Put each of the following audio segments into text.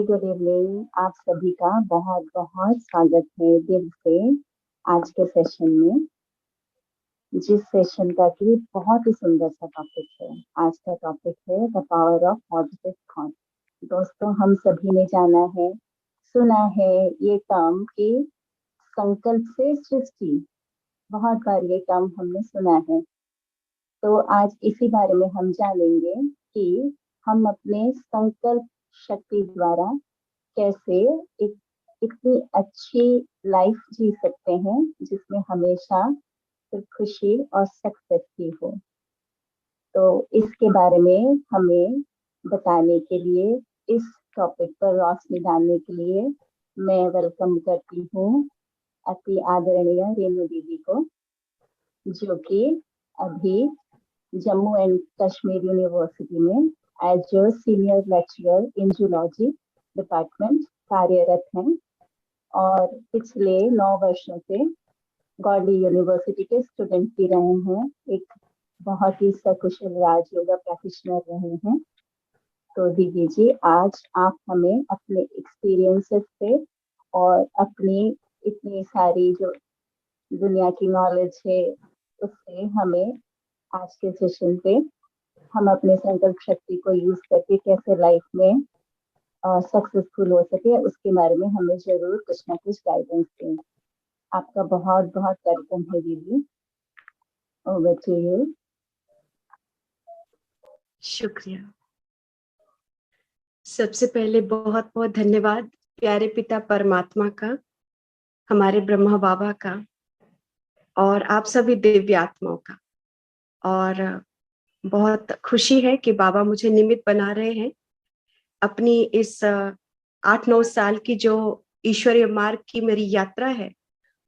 Good evening. आप सभी का बहुत बहुत स्वागत है दिल से आज के सेशन में, जिस सेशन का कि बहुत ही सुंदर सा टॉपिक है। आज का टॉपिक है the power of positive thought. दोस्तों, हम सभी ने जाना है, सुना है ये टर्म कि संकल्प से सृष्टि। बहुत बार ये टर्म हमने सुना है। तो आज इसी बारे में हम जानेंगे कि हम अपने संकल्प शक्ति द्वारा कैसे एक इतनी अच्छी लाइफ जी सकते हैं जिसमें हमेशा सिर्फ खुशी और सक्सेस ही हो। तो इसके बारे में हमें बताने के लिए, इस टॉपिक पर रोशनी डालने के लिए मैं वेलकम करती हूँ अति आदरणीय रेणु दीदी को, जो कि अभी जम्मू एंड कश्मीर यूनिवर्सिटी में as senior lecturer in zoology department कार्यरत हैं और पिछले 9 वर्षों से गॉडली यूनिवर्सिटी के स्टूडेंट भी रहे हैं। एक बहुत ही सकुशल राजयोगा प्रैक्टिशनर रहे हैं। तो दीदी जी, आज आप हमें अपने एक्सपीरियंसेस से और अपनी इतनी सारी जो दुनिया की नॉलेज है उससे हमें आज के सेशन पे हम अपने संकल्प शक्ति को यूज करके कैसे लाइफ में सक्सेसफुल हो सके, उसके बारे में हमें जरूर कुछ ना कुछ गाइडेंस दें। आपका बहुत बहुत वेलकम है दीदी। Over to you. शुक्रिया। सबसे पहले बहुत बहुत धन्यवाद प्यारे पिता परमात्मा का, हमारे ब्रह्मा बाबा का और आप सभी दिव्य आत्माओं का। और बहुत खुशी है कि बाबा मुझे निमित्त बना रहे हैं अपनी इस 8-9 साल की जो ईश्वरीय मार्ग की मेरी यात्रा है,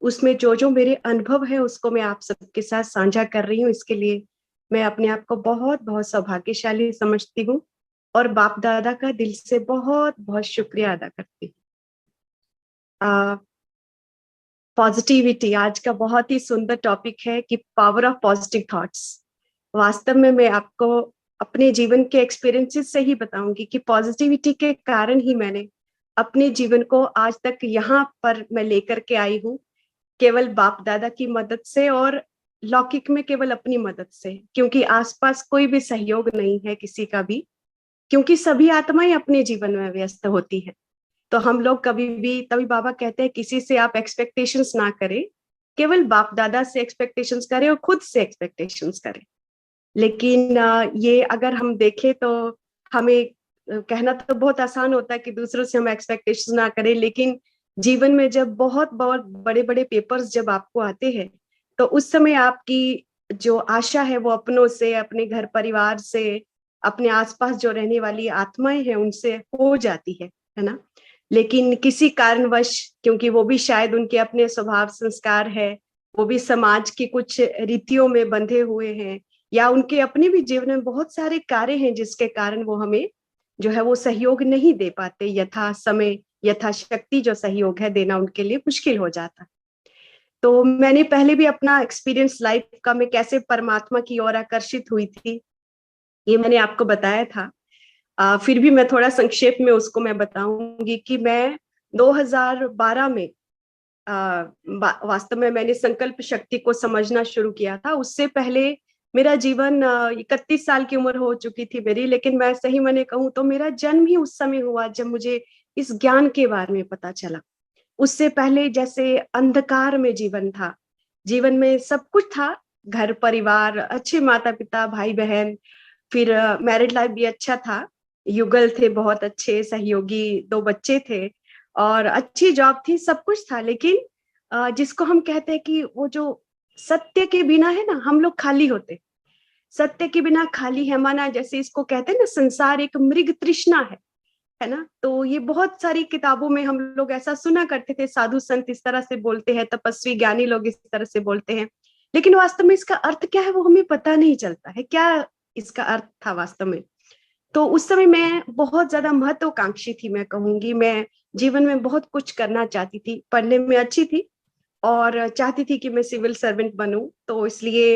उसमें जो जो मेरे अनुभव है उसको मैं आप सबके साथ साझा कर रही हूँ। इसके लिए मैं अपने आप को बहुत बहुत सौभाग्यशाली समझती हूँ और बाप दादा का दिल से बहुत बहुत शुक्रिया अदा करती हूँ। पॉजिटिविटी आज का बहुत ही सुंदर टॉपिक है कि पावर ऑफ पॉजिटिव थॉट्स। वास्तव में मैं आपको अपने जीवन के एक्सपीरियंसेस से ही बताऊंगी कि पॉजिटिविटी के कारण ही मैंने अपने जीवन को आज तक यहाँ पर मैं लेकर के आई हूँ, केवल बाप दादा की मदद से और लौकिक में केवल अपनी मदद से, क्योंकि आसपास कोई भी सहयोग नहीं है किसी का भी, क्योंकि सभी आत्माएं अपने जीवन में व्यस्त होती हैं। तो हम लोग कभी भी, तभी बाबा कहते हैं किसी से आप एक्सपेक्टेशंस ना करें, केवल बाप दादा से एक्सपेक्टेशंस करें और खुद से एक्सपेक्टेशंस करें। लेकिन ये अगर हम देखें तो हमें कहना तो बहुत आसान होता है कि दूसरों से हम एक्सपेक्टेशंस ना करें, लेकिन जीवन में जब बहुत बहुत बड़े बड़े पेपर्स जब आपको आते हैं तो उस समय आपकी जो आशा है वो अपनों से, अपने घर परिवार से, अपने आसपास जो रहने वाली आत्माएं हैं उनसे हो जाती है ना। लेकिन किसी कारणवश, क्योंकि वो भी शायद उनके अपने स्वभाव संस्कार है, वो भी समाज की कुछ रीतियों में बंधे हुए हैं, या उनके अपने भी जीवन में बहुत सारे कार्य हैं जिसके कारण वो हमें जो है वो सहयोग नहीं दे पाते, यथा समय यथा शक्ति जो सहयोग है देना उनके लिए मुश्किल हो जाता। तो मैंने पहले भी अपना एक्सपीरियंस लाइफ का, मैं कैसे परमात्मा की ओर आकर्षित हुई थी, ये मैंने आपको बताया था। फिर भी मैं थोड़ा संक्षेप में उसको मैं बताऊंगी कि मैं 2012 में वास्तव में मैंने संकल्प शक्ति को समझना शुरू किया था। उससे पहले मेरा जीवन 31 साल की उम्र हो चुकी थी मेरी, लेकिन मैं सही मैंने कहूँ तो मेरा जन्म ही उस समय हुआ जब मुझे इस ज्ञान के बारे में पता चला। उससे पहले जैसे अंधकार में जीवन था, जीवन में सब कुछ था, घर परिवार, अच्छे माता पिता, भाई बहन, फिर मैरिड लाइफ भी अच्छा था, युगल थे बहुत अच्छे सहयोगी, 2 बच्चे थे और अच्छी जॉब थी, सब कुछ था। लेकिन जिसको हम कहते हैं कि वो जो सत्य के बिना है ना, हम लोग खाली होते, सत्य के बिना खाली है, माना जैसे इसको कहते हैं ना, संसार एक मृग तृष्णा है ना। तो ये बहुत सारी किताबों में हम लोग ऐसा सुना करते थे, साधु संत इस तरह से बोलते हैं, तपस्वी ज्ञानी लोग इस तरह से बोलते हैं, लेकिन वास्तव में इसका अर्थ क्या है वो हमें पता नहीं चलता है, क्या इसका अर्थ था वास्तव में। तो उस समय मैं बहुत ज्यादा महत्वाकांक्षी थी, मैं कहूंगी। मैं जीवन में बहुत कुछ करना चाहती थी, पढ़ने में अच्छी थी और चाहती थी कि मैं सिविल सर्वेंट बनूं। तो इसलिए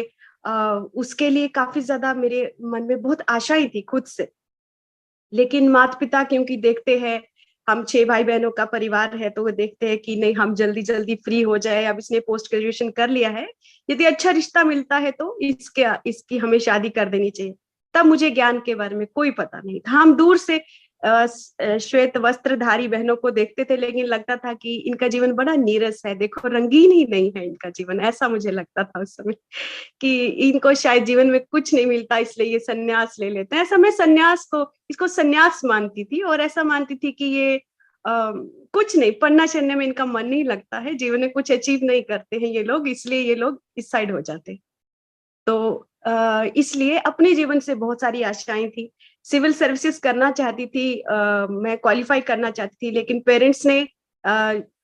उसके लिए काफी ज्यादा मेरे मन में बहुत आशाएं थी खुद से। लेकिन माता पिता क्योंकि देखते हैं हम 6 भाई बहनों का परिवार है, तो वो देखते हैं कि नहीं हम जल्दी जल्दी फ्री हो जाए, अब इसने पोस्ट ग्रेजुएशन कर लिया है, यदि अच्छा रिश्ता मिलता है तो इसकी हमें शादी कर देनी चाहिए। तब मुझे ज्ञान के बारे में कोई पता नहीं था। हम दूर से श्वेत वस्त्रधारी बहनों को देखते थे, लेकिन लगता था कि इनका जीवन बड़ा नीरस है, देखो रंगीन ही नहीं है इनका जीवन, ऐसा मुझे लगता था उस समय कि इनको शायद जीवन में कुछ नहीं मिलता, इसलिए ये सन्यास ले लेते हैं। ऐसा मैं सन्यास को, इसको सन्यास मानती थी, और ऐसा मानती थी कि ये कुछ नहीं, पढ़ना चढ़ने में इनका मन नहीं लगता है, जीवन में कुछ अचीव नहीं करते हैं ये लोग, इसलिए ये लोग इस साइड हो जाते। तो इसलिए अपने जीवन से बहुत सारी आशाएं थी। सिविल सर्विसेज करना चाहती थी, मैं क्वालिफाई करना चाहती थी, लेकिन पेरेंट्स ने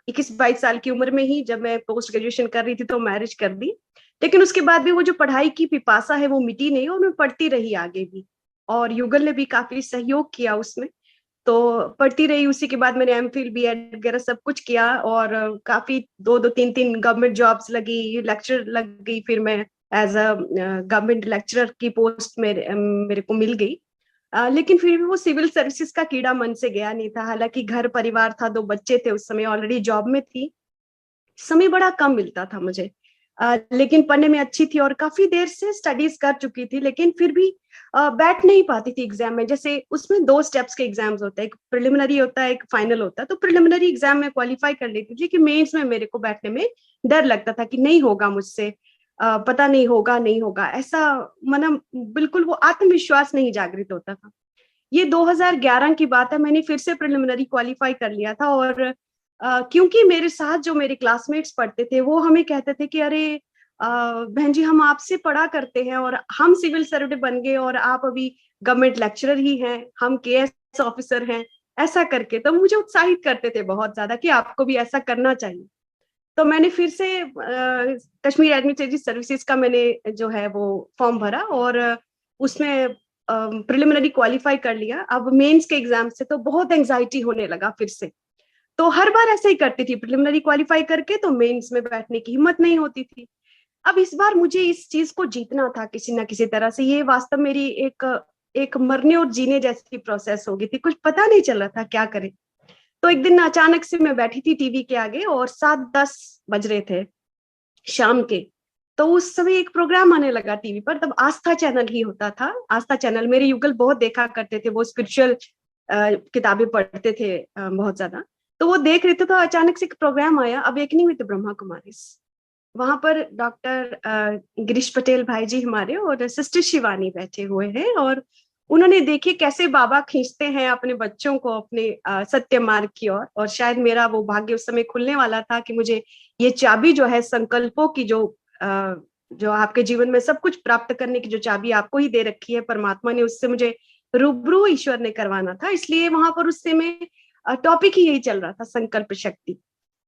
21-22 साल की उम्र में ही, जब मैं पोस्ट ग्रेजुएशन कर रही थी, तो मैरिज कर दी। लेकिन उसके बाद भी वो जो पढ़ाई की पिपासा है वो मिटी नहीं, और मैं पढ़ती रही आगे भी, और युगल ने भी काफी सहयोग किया उसमें। तो पढ़ती रही, उसी के बाद मैंने एमफिल बीएड वगैरह सब कुछ किया, और काफी 2-2 3-3 गवर्नमेंट जॉब्स लगी, लेक्चर लग गई, फिर मैं एज अ गवर्नमेंट लेक्चरर की पोस्ट मेरे को मिल गई। लेकिन फिर भी वो सिविल सर्विसेज का कीड़ा मन से गया नहीं था। हालांकि घर परिवार था, 2 बच्चे थे, उस समय ऑलरेडी जॉब में थी, समय बड़ा कम मिलता था मुझे। लेकिन पढ़ने में अच्छी थी और काफी देर से स्टडीज कर चुकी थी, लेकिन फिर भी बैठ नहीं पाती थी एग्जाम में। जैसे उसमें 2 स्टेप्स के एग्जाम्स होते हैं, एक प्रिलिमिनरी होता है, एक फाइनल होता है। तो प्रिलिमिनरी एग्जाम में क्वालिफाई कर लेती थी, कि मेंस में मेरे को बैठने में डर लगता था कि नहीं होगा मुझसे, पता नहीं होगा नहीं होगा, ऐसा मतलब बिल्कुल वो आत्मविश्वास नहीं जागृत होता था। ये 2011 की बात है, मैंने फिर से प्रिलिमिनरी क्वालिफाई कर लिया था। और क्योंकि मेरे साथ जो मेरे क्लासमेट्स पढ़ते थे, वो हमें कहते थे कि अरे बहन जी, हम आपसे पढ़ा करते हैं, और हम सिविल सर्वेंट बन गए, और आप अभी गवर्नमेंट लेक्चरर ही हैं, हम केएस ऑफिसर हैं, ऐसा करके तो मुझे उत्साहित करते थे बहुत ज्यादा कि आपको भी ऐसा करना चाहिए। तो मैंने फिर से कश्मीर एडमिनिस्ट्रेटिव सर्विसेज का मैंने जो है वो फॉर्म भरा, और उसमें प्रिलिमिनरी क्वालिफाई कर लिया। अब मेंस के एग्जाम से तो बहुत एंजाइटी होने लगा फिर से, तो हर बार ऐसे ही करती थी, प्रिलिमिनरी क्वालिफाई करके तो मेंस में बैठने की हिम्मत नहीं होती थी। अब इस बार मुझे इस चीज को जीतना था किसी ना किसी तरह से। ये वास्तव मेरी एक एक मरने और जीने जैसी प्रोसेस हो गई थी, कुछ पता नहीं चल रहा था क्या करें। तो एक दिन अचानक से मैं बैठी थी टीवी के आगे, और 7-10 बज रहे थे शाम के। तो उस समय एक प्रोग्राम आने लगा टीवी पर, तब आस्था चैनल ही होता था। आस्था चैनल मेरे युगल बहुत देखा करते थे, वो स्पिरिचुअल किताबें पढ़ते थे बहुत ज्यादा। तो वो देख रहे थे, तो अचानक से एक प्रोग्राम आया, अवेकनिंग विद ब्रह्मा कुमारीज। वहां पर डॉक्टर गिरीश पटेल भाई जी हमारे और सिस्टर शिवानी बैठे हुए हैं, और उन्होंने देखिए कैसे बाबा खींचते हैं अपने बच्चों को अपने सत्य मार्ग की ओर। और शायद मेरा वो भाग्य उस समय खुलने वाला था कि मुझे ये चाबी जो है संकल्पों की, जो आपके जीवन में सब कुछ प्राप्त करने की जो चाबी आपको ही दे रखी है परमात्मा ने, उससे मुझे रूबरू ईश्वर ने करवाना था। इसलिए वहां पर उस समय टॉपिक ही यही चल रहा था, संकल्प शक्ति।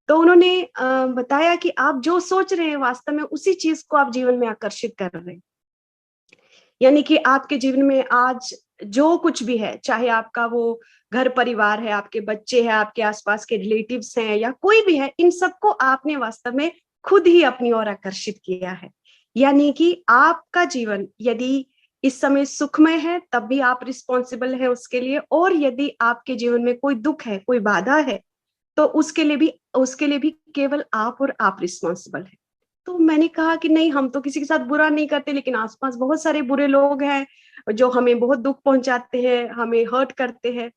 तो उन्होंने बताया कि आप जो सोच रहे हैं वास्तव में उसी चीज को आप जीवन में आकर्षित कर रहे हैं। यानी कि आपके जीवन में आज जो कुछ भी है, चाहे आपका वो घर परिवार है, आपके बच्चे हैं, आपके आसपास के रिलेटिव्स हैं, या कोई भी है, इन सबको आपने वास्तव में खुद ही अपनी ओर आकर्षित किया है। यानी कि आपका जीवन यदि इस समय सुखमय है, तब भी आप रिस्पॉन्सिबल है उसके लिए, और यदि आपके जीवन में कोई दुख है, कोई बाधा है, तो उसके लिए भी केवल आप और आप रिस्पॉन्सिबल है। तो मैंने कहा कि नहीं, हम तो किसी के साथ बुरा नहीं करते, लेकिन आसपास बहुत सारे बुरे लोग हैं जो हमें बहुत दुख पहुंचाते हैं, हमें हर्ट करते हैं।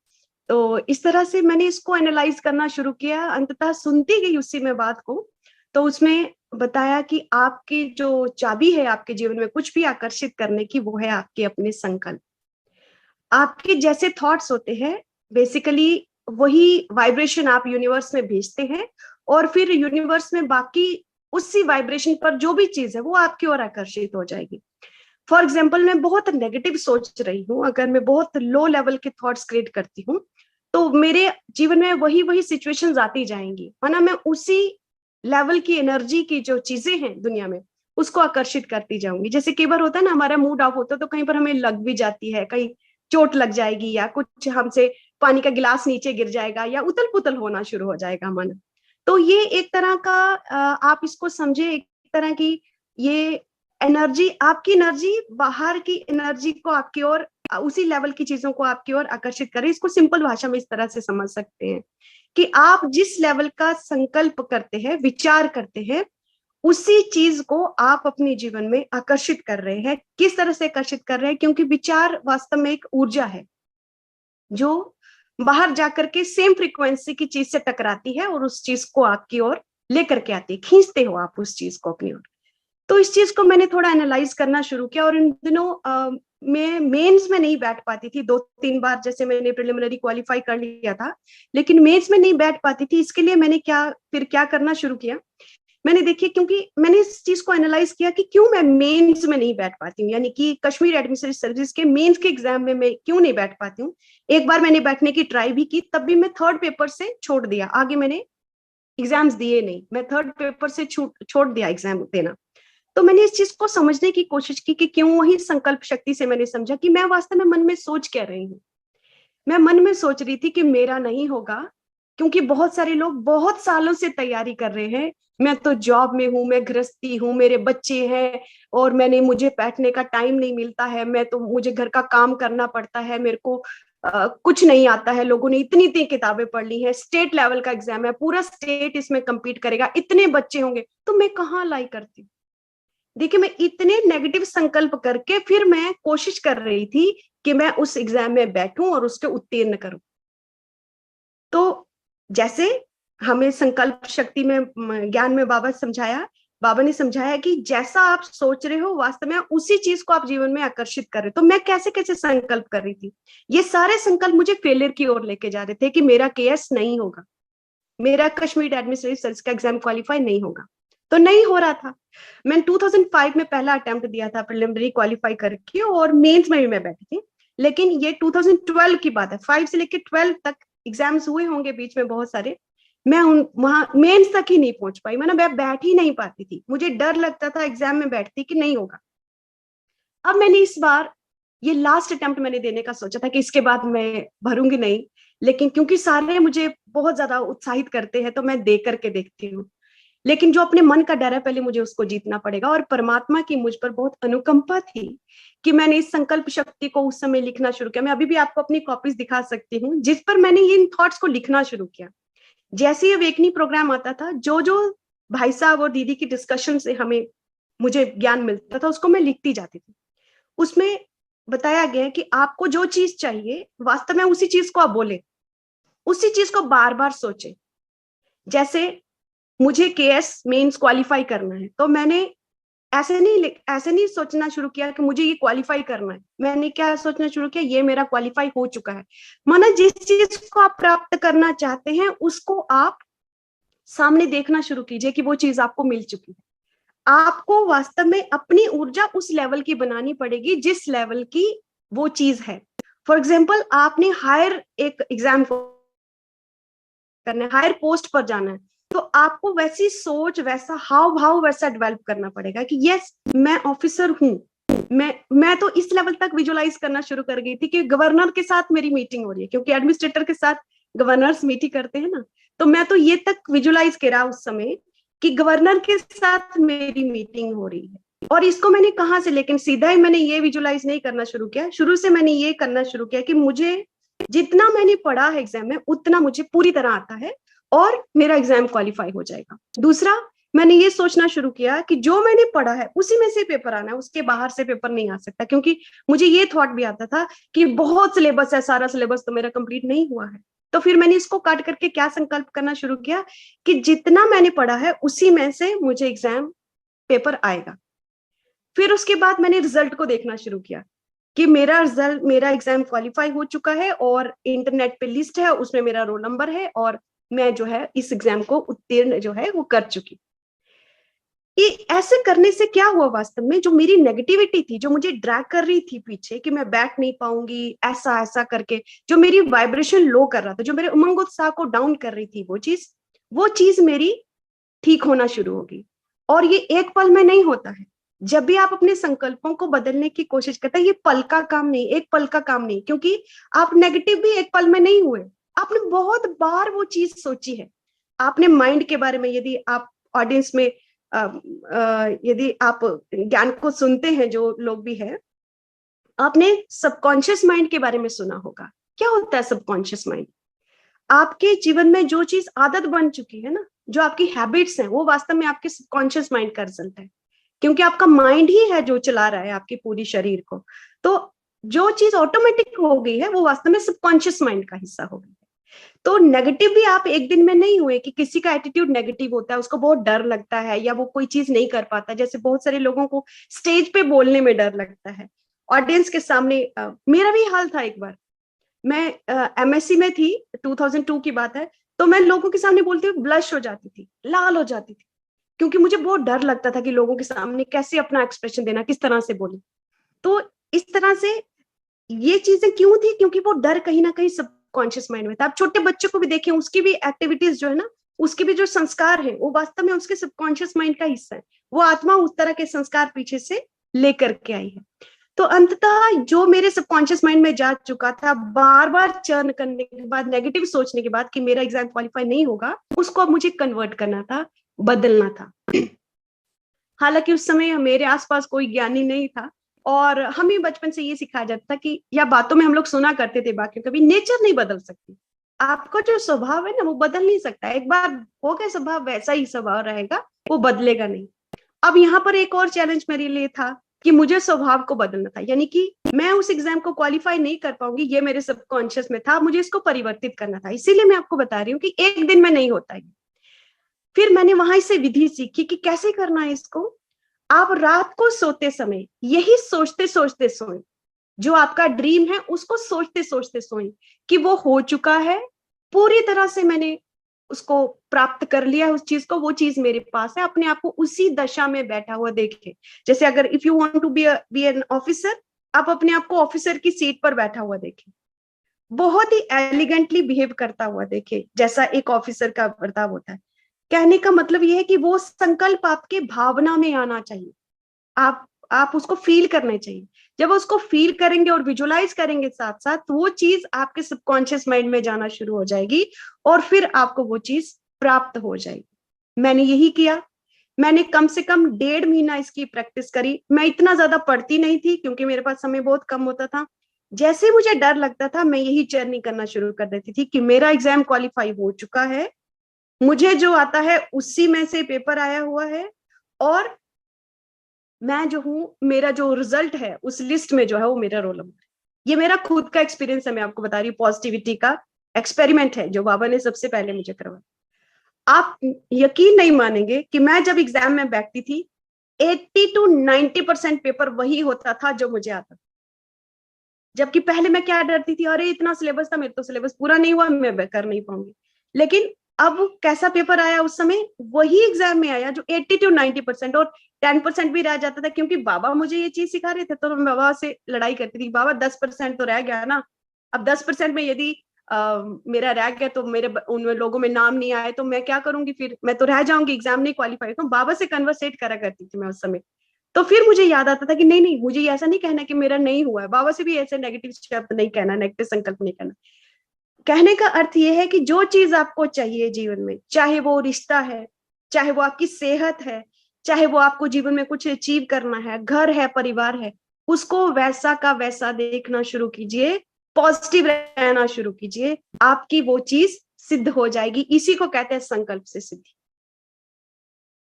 तो इस तरह से मैंने इसको एनालाइज करना शुरू किया, अंततः सुनती गई उसी में बात को। तो उसमें बताया कि आपकी जो चाबी है आपके जीवन में कुछ भी आकर्षित करने की, वो है आपके अपने संकल्प। आपके जैसे थॉट्स होते हैं, बेसिकली वही वाइब्रेशन आप यूनिवर्स में भेजते हैं, और फिर यूनिवर्स में बाकी उसी वाइब्रेशन पर जो भी चीज है वो आपकी ओर आकर्षित हो जाएगी। फॉर एग्जाम्पल, मैं बहुत नेगेटिव सोच रही हूँ, अगर मैं बहुत लो लेवल के थॉट्स क्रिएट करती हूँ, तो मेरे जीवन में वही वही सिचुएशंस आती जाएंगी, वरना मैं उसी लेवल की एनर्जी की जो चीजें हैं दुनिया में उसको आकर्षित करती जाऊंगी। जैसे कई बार होता है ना, हमारा मूड ऑफ होता है तो कहीं पर हमें लग भी जाती है, कहीं चोट लग जाएगी, या कुछ हमसे पानी का गिलास नीचे गिर जाएगा, या उतल पुतल होना शुरू हो जाएगा मन। तो ये एक तरह का आप इसको समझे, एक तरह की ये एनर्जी, आपकी एनर्जी बाहर की एनर्जी को आपकी ओर उसी लेवल की चीजों को आपकी ओर आकर्षित करे। इसको सिंपल भाषा में इस तरह से समझ सकते हैं कि आप जिस लेवल का संकल्प करते हैं, विचार करते हैं, उसी चीज को आप अपने जीवन में आकर्षित कर रहे हैं। किस तरह से आकर्षित कर रहे हैं? क्योंकि विचार वास्तव में एक ऊर्जा है जो बाहर जाकर के सेम फ्रीक्वेंसी की चीज से टकराती है और उस चीज को आपकी ओर लेकर के आती है, खींचते हो आप उस चीज को अपनी ओर। तो इस चीज को मैंने थोड़ा एनालाइज करना शुरू किया और इन दिनों मैं मेंस में नहीं बैठ पाती थी। 2-3 बार जैसे मैंने प्रिलिमिनरी क्वालिफाई कर लिया था, लेकिन मेंस में नहीं बैठ पाती थी। इसके लिए मैंने क्या करना शुरू किया, मैंने देखिए, क्योंकि मैंने इस चीज को एनालाइज किया कि क्यों मैं मेंस में नहीं बैठ पाती हूँ, यानी कि कश्मीर एडमिनिस्ट्रेटिव सर्विस के मेंस के एग्जाम में मैं क्यों नहीं बैठ पाती हूँ। एक बार मैंने बैठने की ट्राई भी की, तब भी मैं थर्ड पेपर से छोड़ दिया, आगे मैंने एग्जाम्स दिए नहीं, मैं थर्ड पेपर से छोड़ दिया एग्जाम देना। तो मैंने इस चीज को समझने की कोशिश की कि क्यों। वही संकल्प शक्ति से मैंने समझा कि मैं वास्तव में मन में सोच क्या रही हूँ। मैं मन में सोच रही थी कि मेरा नहीं होगा, क्योंकि बहुत सारे लोग बहुत सालों से तैयारी कर रहे हैं। मैं तो जॉब में हूँ, मैं गृहस्थी हूँ, मेरे बच्चे हैं और मुझे बैठने का टाइम नहीं मिलता है, मुझे घर का काम करना पड़ता है, मेरे को कुछ नहीं आता है। लोगों ने इतनी इतनी किताबें पढ़ ली है, स्टेट लेवल का एग्जाम है, पूरा स्टेट इसमें compete करेगा, इतने बच्चे होंगे, तो मैं कहाँ लाई करती। देखिए, मैं इतने नेगेटिव संकल्प करके फिर मैं कोशिश कर रही थी कि मैं उस एग्जाम में बैठूं और उसके उत्तीर्ण करूं। तो जैसे हमें संकल्प शक्ति में, ज्ञान में बाबा ने समझाया कि जैसा आप सोच रहे हो वास्तव में उसी चीज को आप जीवन में आकर्षित कर रहे हो। तो मैं कैसे कैसे संकल्प कर रही थी, ये सारे संकल्प मुझे फेलियर की ओर लेके जा रहे थे कि मेरा केएस नहीं होगा, मेरा कश्मीर एडमिनिस्ट्रेटिव सर्विस का एग्जाम क्वालिफाई नहीं होगा। तो नहीं हो रहा था। मैंने 2005 में पहला अटेम्प्ट दिया था प्रिलिमिनरी क्वालिफाई करके, और मेंस में भी मैं बैठी थी। लेकिन ये 2012 की बात है, 5 से लेकर 12 तक एग्जाम्स हुए होंगे बीच में बहुत सारे, मैं वहां मेंस तक ही नहीं पहुंच पाई। मैं बैठ ही नहीं पाती थी, मुझे डर लगता था एग्जाम में बैठती कि नहीं होगा। अब मैंने इस बार ये लास्ट अटेम्प्ट मैंने देने का सोचा था कि इसके बाद मैं भरूंगी नहीं, लेकिन क्योंकि सारे मुझे बहुत ज्यादा उत्साहित करते हैं तो मैं दे करके देखती हूँ। लेकिन जो अपने मन का डर है, पहले मुझे उसको जीतना पड़ेगा। और परमात्मा की मुझ पर बहुत अनुकंपा थी कि मैंने इस संकल्प शक्ति को उस समय लिखना शुरू किया। मैं अभी भी आपको अपनी कॉपीज दिखा सकती हूँ जिस पर मैंने इन थॉट्स को लिखना शुरू किया। जैसे ही अवेकनिंग प्रोग्राम आता था, जो जो भाई साहब और दीदी की डिस्कशन से मुझे ज्ञान मिलता था, उसको मैं लिखती जाती थी। उसमें बताया गया है कि आपको जो चीज चाहिए वास्तव में उसी चीज को आप बोले, उसी चीज को बार बार सोचे। जैसे मुझे केएस मेंस क्वालिफाई करना है, तो मैंने ऐसे नहीं सोचना शुरू किया कि मुझे ये क्वालिफाई करना है। मैंने क्या सोचना शुरू किया, ये मेरा क्वालिफाई हो चुका है। माना जिस चीज को आप प्राप्त करना चाहते हैं उसको आप सामने देखना शुरू कीजिए कि वो चीज आपको मिल चुकी है। आपको वास्तव में अपनी ऊर्जा उस लेवल की बनानी पड़ेगी जिस लेवल की वो चीज है। फॉर एग्जाम्पल, आपने हायर एक एग्जाम करना है, हायर पोस्ट पर जाना है, तो आपको वैसी सोच, वैसा हाव भाव वैसा डेवलप करना पड़ेगा कि यस, मैं ऑफिसर हूं। मैं तो इस लेवल तक विजुअलाइज करना शुरू कर गई थी कि गवर्नर के साथ मेरी मीटिंग हो रही है, क्योंकि एडमिनिस्ट्रेटर के साथ गवर्नर्स मीटिंग करते हैं ना। तो मैं तो ये तक विजुअलाइज करा उस समय कि गवर्नर के साथ मेरी मीटिंग हो रही है। और इसको मैंने कहाँ से, लेकिन सीधा ही मैंने ये विजुअलाइज नहीं करना शुरू किया। शुरू से मैंने ये करना शुरू किया कि मुझे जितना मैंने पढ़ा है एग्जाम में उतना मुझे पूरी तरह आता है और मेरा एग्जाम क्वालिफाई हो जाएगा। दूसरा, मैंने ये सोचना शुरू किया कि जो मैंने पढ़ा है उसी में से पेपर आना है, उसके बाहर से पेपर नहीं आ सकता। क्योंकि मुझे ये थॉट भी आता था कि बहुत सिलेबस है, सारा सिलेबस तो मेरा कंप्लीट नहीं हुआ है। तो फिर मैंने इसको काट करके क्या संकल्प करना शुरू किया कि जितना मैंने पढ़ा है उसी में से मुझे एग्जाम पेपर आएगा। फिर उसके बाद मैंने रिजल्ट को देखना शुरू किया कि मेरा एग्जाम क्वालिफाई हो चुका है और इंटरनेट पे लिस्ट है, उसमें मेरा रोल नंबर है और मैं जो है इस एग्जाम को उत्तीर्ण जो है वो कर चुकी। ये ऐसे करने से क्या हुआ, वास्तव में जो मेरी नेगेटिविटी थी, जो मुझे ड्रैग कर रही थी पीछे कि मैं बैठ नहीं पाऊंगी, ऐसा ऐसा करके जो मेरी वाइब्रेशन लो कर रहा था, जो मेरे उमंग उत्साह को डाउन कर रही थी, वो चीज मेरी ठीक होना शुरू होगी। और ये एक पल में नहीं होता है। जब भी आप अपने संकल्पों को बदलने की कोशिश करते हैं, ये पल का काम नहीं, एक पल का काम नहीं, क्योंकि आप नेगेटिव भी एक पल में नहीं हुए, आपने बहुत बार वो चीज सोची है। आपने माइंड के बारे में, यदि आप ऑडियंस में यदि आप ज्ञान को सुनते हैं, जो लोग भी हैं, आपने सबकॉन्शियस माइंड के बारे में सुना होगा। क्या होता है सबकॉन्शियस माइंड? आपके जीवन में जो चीज आदत बन चुकी है ना, जो आपकी हैबिट्स हैं, वो वास्तव में आपके सबकॉन्शियस माइंड का रिजल्ट है, क्योंकि आपका माइंड ही है जो चला रहा है आपके पूरी शरीर को। तो जो चीज ऑटोमेटिक हो गई है वो वास्तव में सबकॉन्शियस माइंड का हिस्सा हो गई है। तो नेगेटिव भी आप एक दिन में नहीं हुए कि किसी का एटीट्यूड नेगेटिव होता है, उसको बहुत डर लगता है या वो कोई चीज नहीं कर पाता। जैसे बहुत सारे लोगों को स्टेज पे बोलने में डर लगता है, ऑडियंस के सामने। मेरा भी हाल था। एक बार मैं एमएससी में थी, 2002 की बात है। तो मैं लोगों के सामने बोलते हुए ब्लश हो जाती थी, लाल हो जाती थी, क्योंकि मुझे बहुत डर लगता था कि लोगों के सामने कैसे अपना एक्सप्रेशन देना, किस तरह से बोले। तो इस तरह से ये चीजें क्यों थी? क्योंकि वो डर कहीं ना कहीं सबकॉन्शियस माइंड में था। आप छोटे बच्चों को भी देखें, उसकी भी एक्टिविटीज जो है ना, उसके भी जो संस्कार हैं, वो वास्तव में उसके सबकॉन्शियस माइंड का हिस्सा है। वो आत्मा उस तरह के संस्कार पीछे से लेकर के आई है। तो अंततः जो मेरे सबकॉन्शियस माइंड में जा चुका था, बार बार चर्न करने के बाद, नेगेटिव सोचने के बाद कि मेरा एग्जाम क्वालिफाई नहीं होगा, उसको अब मुझे कन्वर्ट करना था, बदलना था। हालांकि उस समय मेरे आसपास कोई ज्ञानी नहीं था, और हमें बचपन से ये सिखाया जाता था कि, या बातों में हम लोग सुना करते थे बाकियों, कभी नेचर नहीं बदल सकती, आपका जो स्वभाव है ना वो बदल नहीं सकता। एक बार हो गया स्वभाव, वैसा ही स्वभाव रहेगा, वो बदलेगा नहीं। अब यहाँ पर एक और चैलेंज मेरे लिए था कि मुझे स्वभाव को बदलना था, यानी कि मैं उस एग्जाम को क्वालिफाई नहीं कर पाऊंगी, ये मेरे सबकॉन्शियस में था, मुझे इसको परिवर्तित करना था। इसीलिए मैं आपको बता रही हूँ कि एक दिन में नहीं होता है। फिर मैंने वहां से विधि सीखी कि कैसे करना है इसको। आप रात को सोते समय यही सोचते सोचते सोएं, जो आपका ड्रीम है उसको सोचते सोचते सोएं कि वो हो चुका है, पूरी तरह से मैंने उसको प्राप्त कर लिया है, उस चीज को, वो चीज मेरे पास है। अपने आप को उसी दशा में बैठा हुआ देखे। जैसे अगर if you want to be an officer, आप अपने आप को ऑफिसर की सीट पर बैठा हुआ देखे, बहुत ही एलिगेंटली बिहेव करता हुआ देखे, जैसा एक ऑफिसर का बर्ताव होता है। कहने का मतलब यह है कि वो संकल्प आपके भावना में आना चाहिए, आप उसको फील करने चाहिए। जब उसको फील करेंगे और विजुलाइज करेंगे साथ साथ, तो वो चीज आपके सबकॉन्शियस माइंड में जाना शुरू हो जाएगी, और फिर आपको वो चीज प्राप्त हो जाएगी। मैंने यही किया। मैंने कम से कम 1.5 महीना इसकी प्रैक्टिस करी। मैं इतना ज्यादा पढ़ती नहीं थी, क्योंकि मेरे पास समय बहुत कम होता था। जैसे मुझे डर लगता था, मैं यही जर्नी करना शुरू कर देती थी कि मेरा एग्जाम क्वालिफाई हो चुका है, मुझे जो आता है उसी में से पेपर आया हुआ है, और मैं जो हूँ, मेरा जो रिजल्ट है उस लिस्ट में जो है वो मेरा रोल नंबर है। ये मेरा खुद का एक्सपीरियंस है, मैं आपको बता रही हूँ। पॉजिटिविटी का एक्सपेरिमेंट है जो बाबा ने सबसे पहले मुझे करवाया। आप यकीन नहीं मानेंगे कि मैं जब एग्जाम में बैठती थी, 80 to 90% पेपर वही होता था जो मुझे आता था। जबकि पहले मैं क्या डरती थी, अरे इतना सिलेबस था, मेरे तो सिलेबस पूरा नहीं हुआ, मैं कर नहीं पाऊंगी। लेकिन अब कैसा पेपर आया, उस समय वही एग्जाम में आया जो 80 to 90%, और 10% भी रह जाता था, क्योंकि बाबा मुझे ये चीज सिखा रहे थे। तो मैं बाबा से लड़ाई करती थी, बाबा 10% तो रह गया ना, अब 10% में यदि मेरा रह गया तो मेरे उन लोगों में नाम नहीं आए तो मैं क्या करूंगी, फिर मैं तो रह जाऊंगी, एग्जाम नहीं क्वालिफाई। तो बाबा से कन्वर्सेट करा करती थी मैं उस समय। तो फिर मुझे याद आता था कि नहीं नहीं, मुझे ऐसा नहीं कहना कि मेरा नहीं हुआ है। बाबा से भी ऐसे नेगेटिव शब्द नहीं कहना, नेगेटिव संकल्प नहीं करना। कहने का अर्थ यह है कि जो चीज आपको चाहिए जीवन में, चाहे वो रिश्ता है, चाहे वो आपकी सेहत है, चाहे वो आपको जीवन में कुछ अचीव करना है, घर है, परिवार है, उसको वैसा का वैसा देखना शुरू कीजिए, पॉजिटिव रहना शुरू कीजिए, आपकी वो चीज सिद्ध हो जाएगी। इसी को कहते हैं संकल्प से सिद्धि।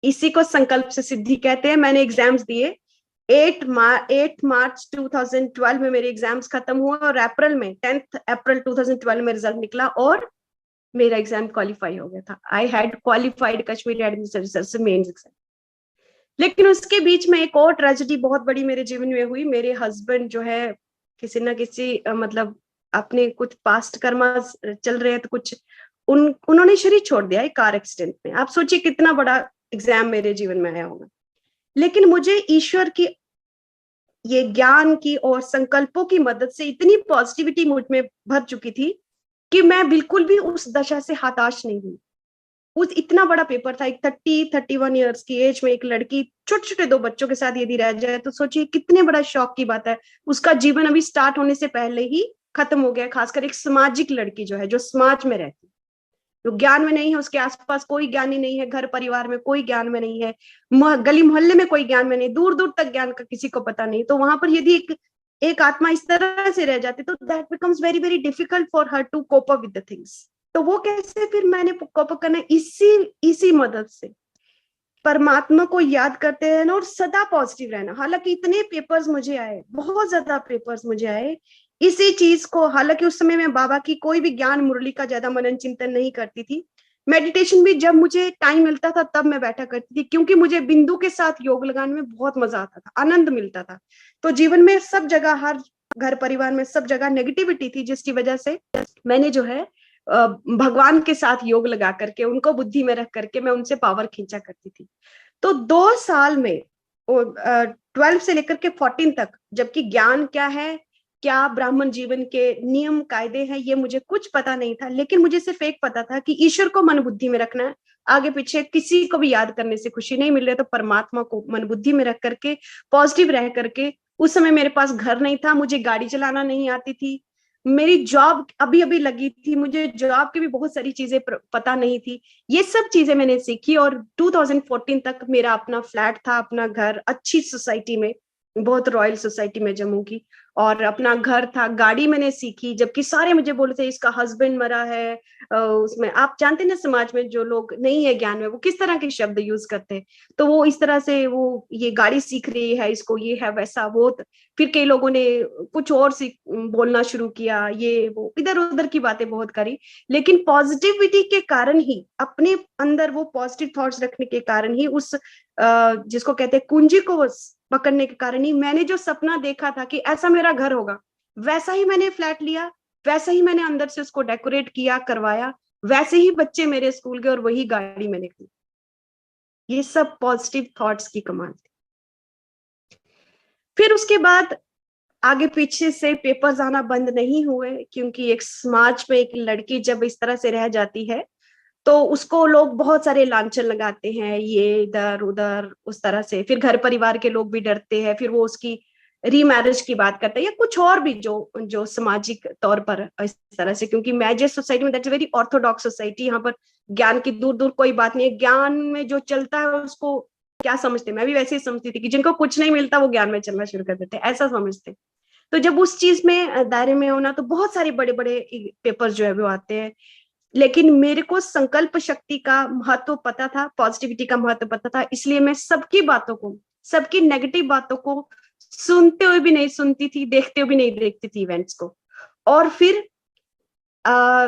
इसी को संकल्प से सिद्धि कहते हैं। मैंने एग्जाम्स दिए, 8 मार्च 2012 में मेरे एग्जाम्स खत्म हुए, और अप्रैल में 10 अप्रैल 2012 में रिजल्ट निकला, और मेरा एग्जाम क्वालिफाई हो गया था। I had qualified Kashmiri administration mains exam. लेकिन उसके बीच में एक और ट्रेजेडी बहुत बड़ी मेरे जीवन में हुई। मेरे हस्बैंड जो है, किसी ना किसी मतलब अपने कुछ पास्ट कर्मा चल रहे हैं, तो कुछ उन्होंने शरीर छोड़ दिया एक कार एक्सीडेंट में। आप सोचिए कितना बड़ा एग्जाम मेरे जीवन में आया होगा। लेकिन मुझे ईश्वर की ये ज्ञान की और संकल्पों की मदद से इतनी पॉजिटिविटी मुझ में भर चुकी थी कि मैं बिल्कुल भी उस दशा से हताश नहीं हुई। उस इतना बड़ा पेपर था, एक 31 ईयर्स की एज में एक लड़की छोटे छोटे 2 बच्चों के साथ यदि रह जाए, तो सोचिए कितने बड़ा शौक की बात है। उसका जीवन अभी स्टार्ट होने से पहले ही खत्म हो गया। खासकर एक सामाजिक लड़की जो है, जो समाज में रहती, जो ज्ञान में नहीं है, उसके आसपास कोई ज्ञानी नहीं है, घर परिवार में कोई ज्ञान में नहीं है, गली मोहल्ले में कोई ज्ञान में नहीं, दूर दूर तक ज्ञान का किसी को पता नहीं। तो वहां पर यदि एक एक आत्मा इस तरह से रह जाती, तो that becomes very very difficult for her to cope up with the things. तो वो कैसे फिर मैंने कोप अप करना, इसी मदद से परमात्मा को याद करते रहना और सदा पॉजिटिव रहना। हालांकि इतने पेपर्स मुझे आए, बहुत ज्यादा पेपर्स मुझे आए इसी चीज को। हालांकि उस समय मैं बाबा की कोई भी ज्ञान मुरली का ज्यादा मनन चिंतन नहीं करती थी। मेडिटेशन भी जब मुझे टाइम मिलता था तब मैं बैठा करती थी, क्योंकि मुझे बिंदु के साथ योग लगाने में बहुत मजा आता था, आनंद मिलता था। तो जीवन में सब जगह, हर घर परिवार में सब जगह नेगेटिविटी थी, जिसकी वजह से मैंने जो है भगवान के साथ योग लगा करके, उनको बुद्धि में रख करके मैं उनसे पावर खींचा करती थी। तो 2 साल में 12 से लेकर के 14 तक, जबकि ज्ञान क्या है, क्या ब्राह्मण जीवन के नियम कायदे हैं, ये मुझे कुछ पता नहीं था। लेकिन मुझे सिर्फ एक पता था कि ईश्वर को मन बुद्धि में रखना है, आगे पीछे किसी को भी याद करने से खुशी नहीं मिल रही, तो परमात्मा को मन बुद्धि में रख करके पॉजिटिव रह करके। उस समय मेरे पास घर नहीं था, मुझे गाड़ी चलाना नहीं आती थी, मेरी जॉब अभी अभी लगी थी, मुझे जॉब की भी बहुत सारी चीजें पता नहीं थी। ये सब चीजें मैंने सीखी, और 2014 तक मेरा अपना फ्लैट था, अपना घर, अच्छी सोसाइटी में, बहुत रॉयल सोसाइटी में जम्मू की, और अपना घर था। गाड़ी मैंने सीखी, जबकि सारे मुझे बोले थे इसका हस्बैंड मरा है। उसमें आप जानते ना, समाज में जो लोग नहीं है ज्ञान में, वो किस तरह के शब्द यूज करते हैं। तो वो इस तरह से, वो ये गाड़ी सीख रही है, इसको ये है वैसा वो। फिर कई लोगों ने कुछ और बोलना शुरू किया, ये वो इधर उधर की बातें बहुत करी। लेकिन पॉजिटिविटी के कारण ही, अपने अंदर वो पॉजिटिव थॉट्स रखने के कारण ही, उस जिसको कहते हैं कुंजी को पकड़ने के कारण ही, मैंने जो सपना देखा था कि ऐसा मेरा घर होगा, वैसा ही मैंने फ्लैट लिया, वैसा ही मैंने अंदर से उसको डेकोरेट किया, करवाया, वैसे ही बच्चे मेरे स्कूल गए और वही गाड़ी मैंने की। ये सब पॉजिटिव थॉट्स की कमाल थी। फिर उसके बाद आगे पीछे से पेपर्स आना बंद नहीं हुए, क्योंकि एक समाज में एक लड़की जब इस तरह से रह जाती है, तो उसको लोग बहुत सारे लांछन लगाते हैं, ये इधर उधर उस तरह से। फिर घर परिवार के लोग भी डरते हैं, फिर वो उसकी रीमैरिज की बात करते हैं, या कुछ और भी जो जो सामाजिक तौर पर इस तरह से। क्योंकि मैं जिस सोसाइटी में, दैट्स वेरी ऑर्थोडॉक्स सोसाइटी, यहाँ पर ज्ञान की दूर दूर कोई बात नहीं है। ज्ञान में जो चलता है उसको क्या समझते हैं, मैं भी वैसे ही समझती थी कि जिनको कुछ नहीं मिलता वो ज्ञान में चलना शुरू कर देते, ऐसा समझते। तो जब उस चीज में दायरे में होना, तो बहुत सारे बड़े बड़े पेपर जो है वो आते हैं। लेकिन मेरे को संकल्प शक्ति का महत्व पता था, पॉजिटिविटी का महत्व पता था, इसलिए मैं सबकी बातों को, सबकी नेगेटिव बातों को सुनते हुए भी नहीं सुनती थी, देखते हुए भी नहीं देखती थी इवेंट्स को। और फिर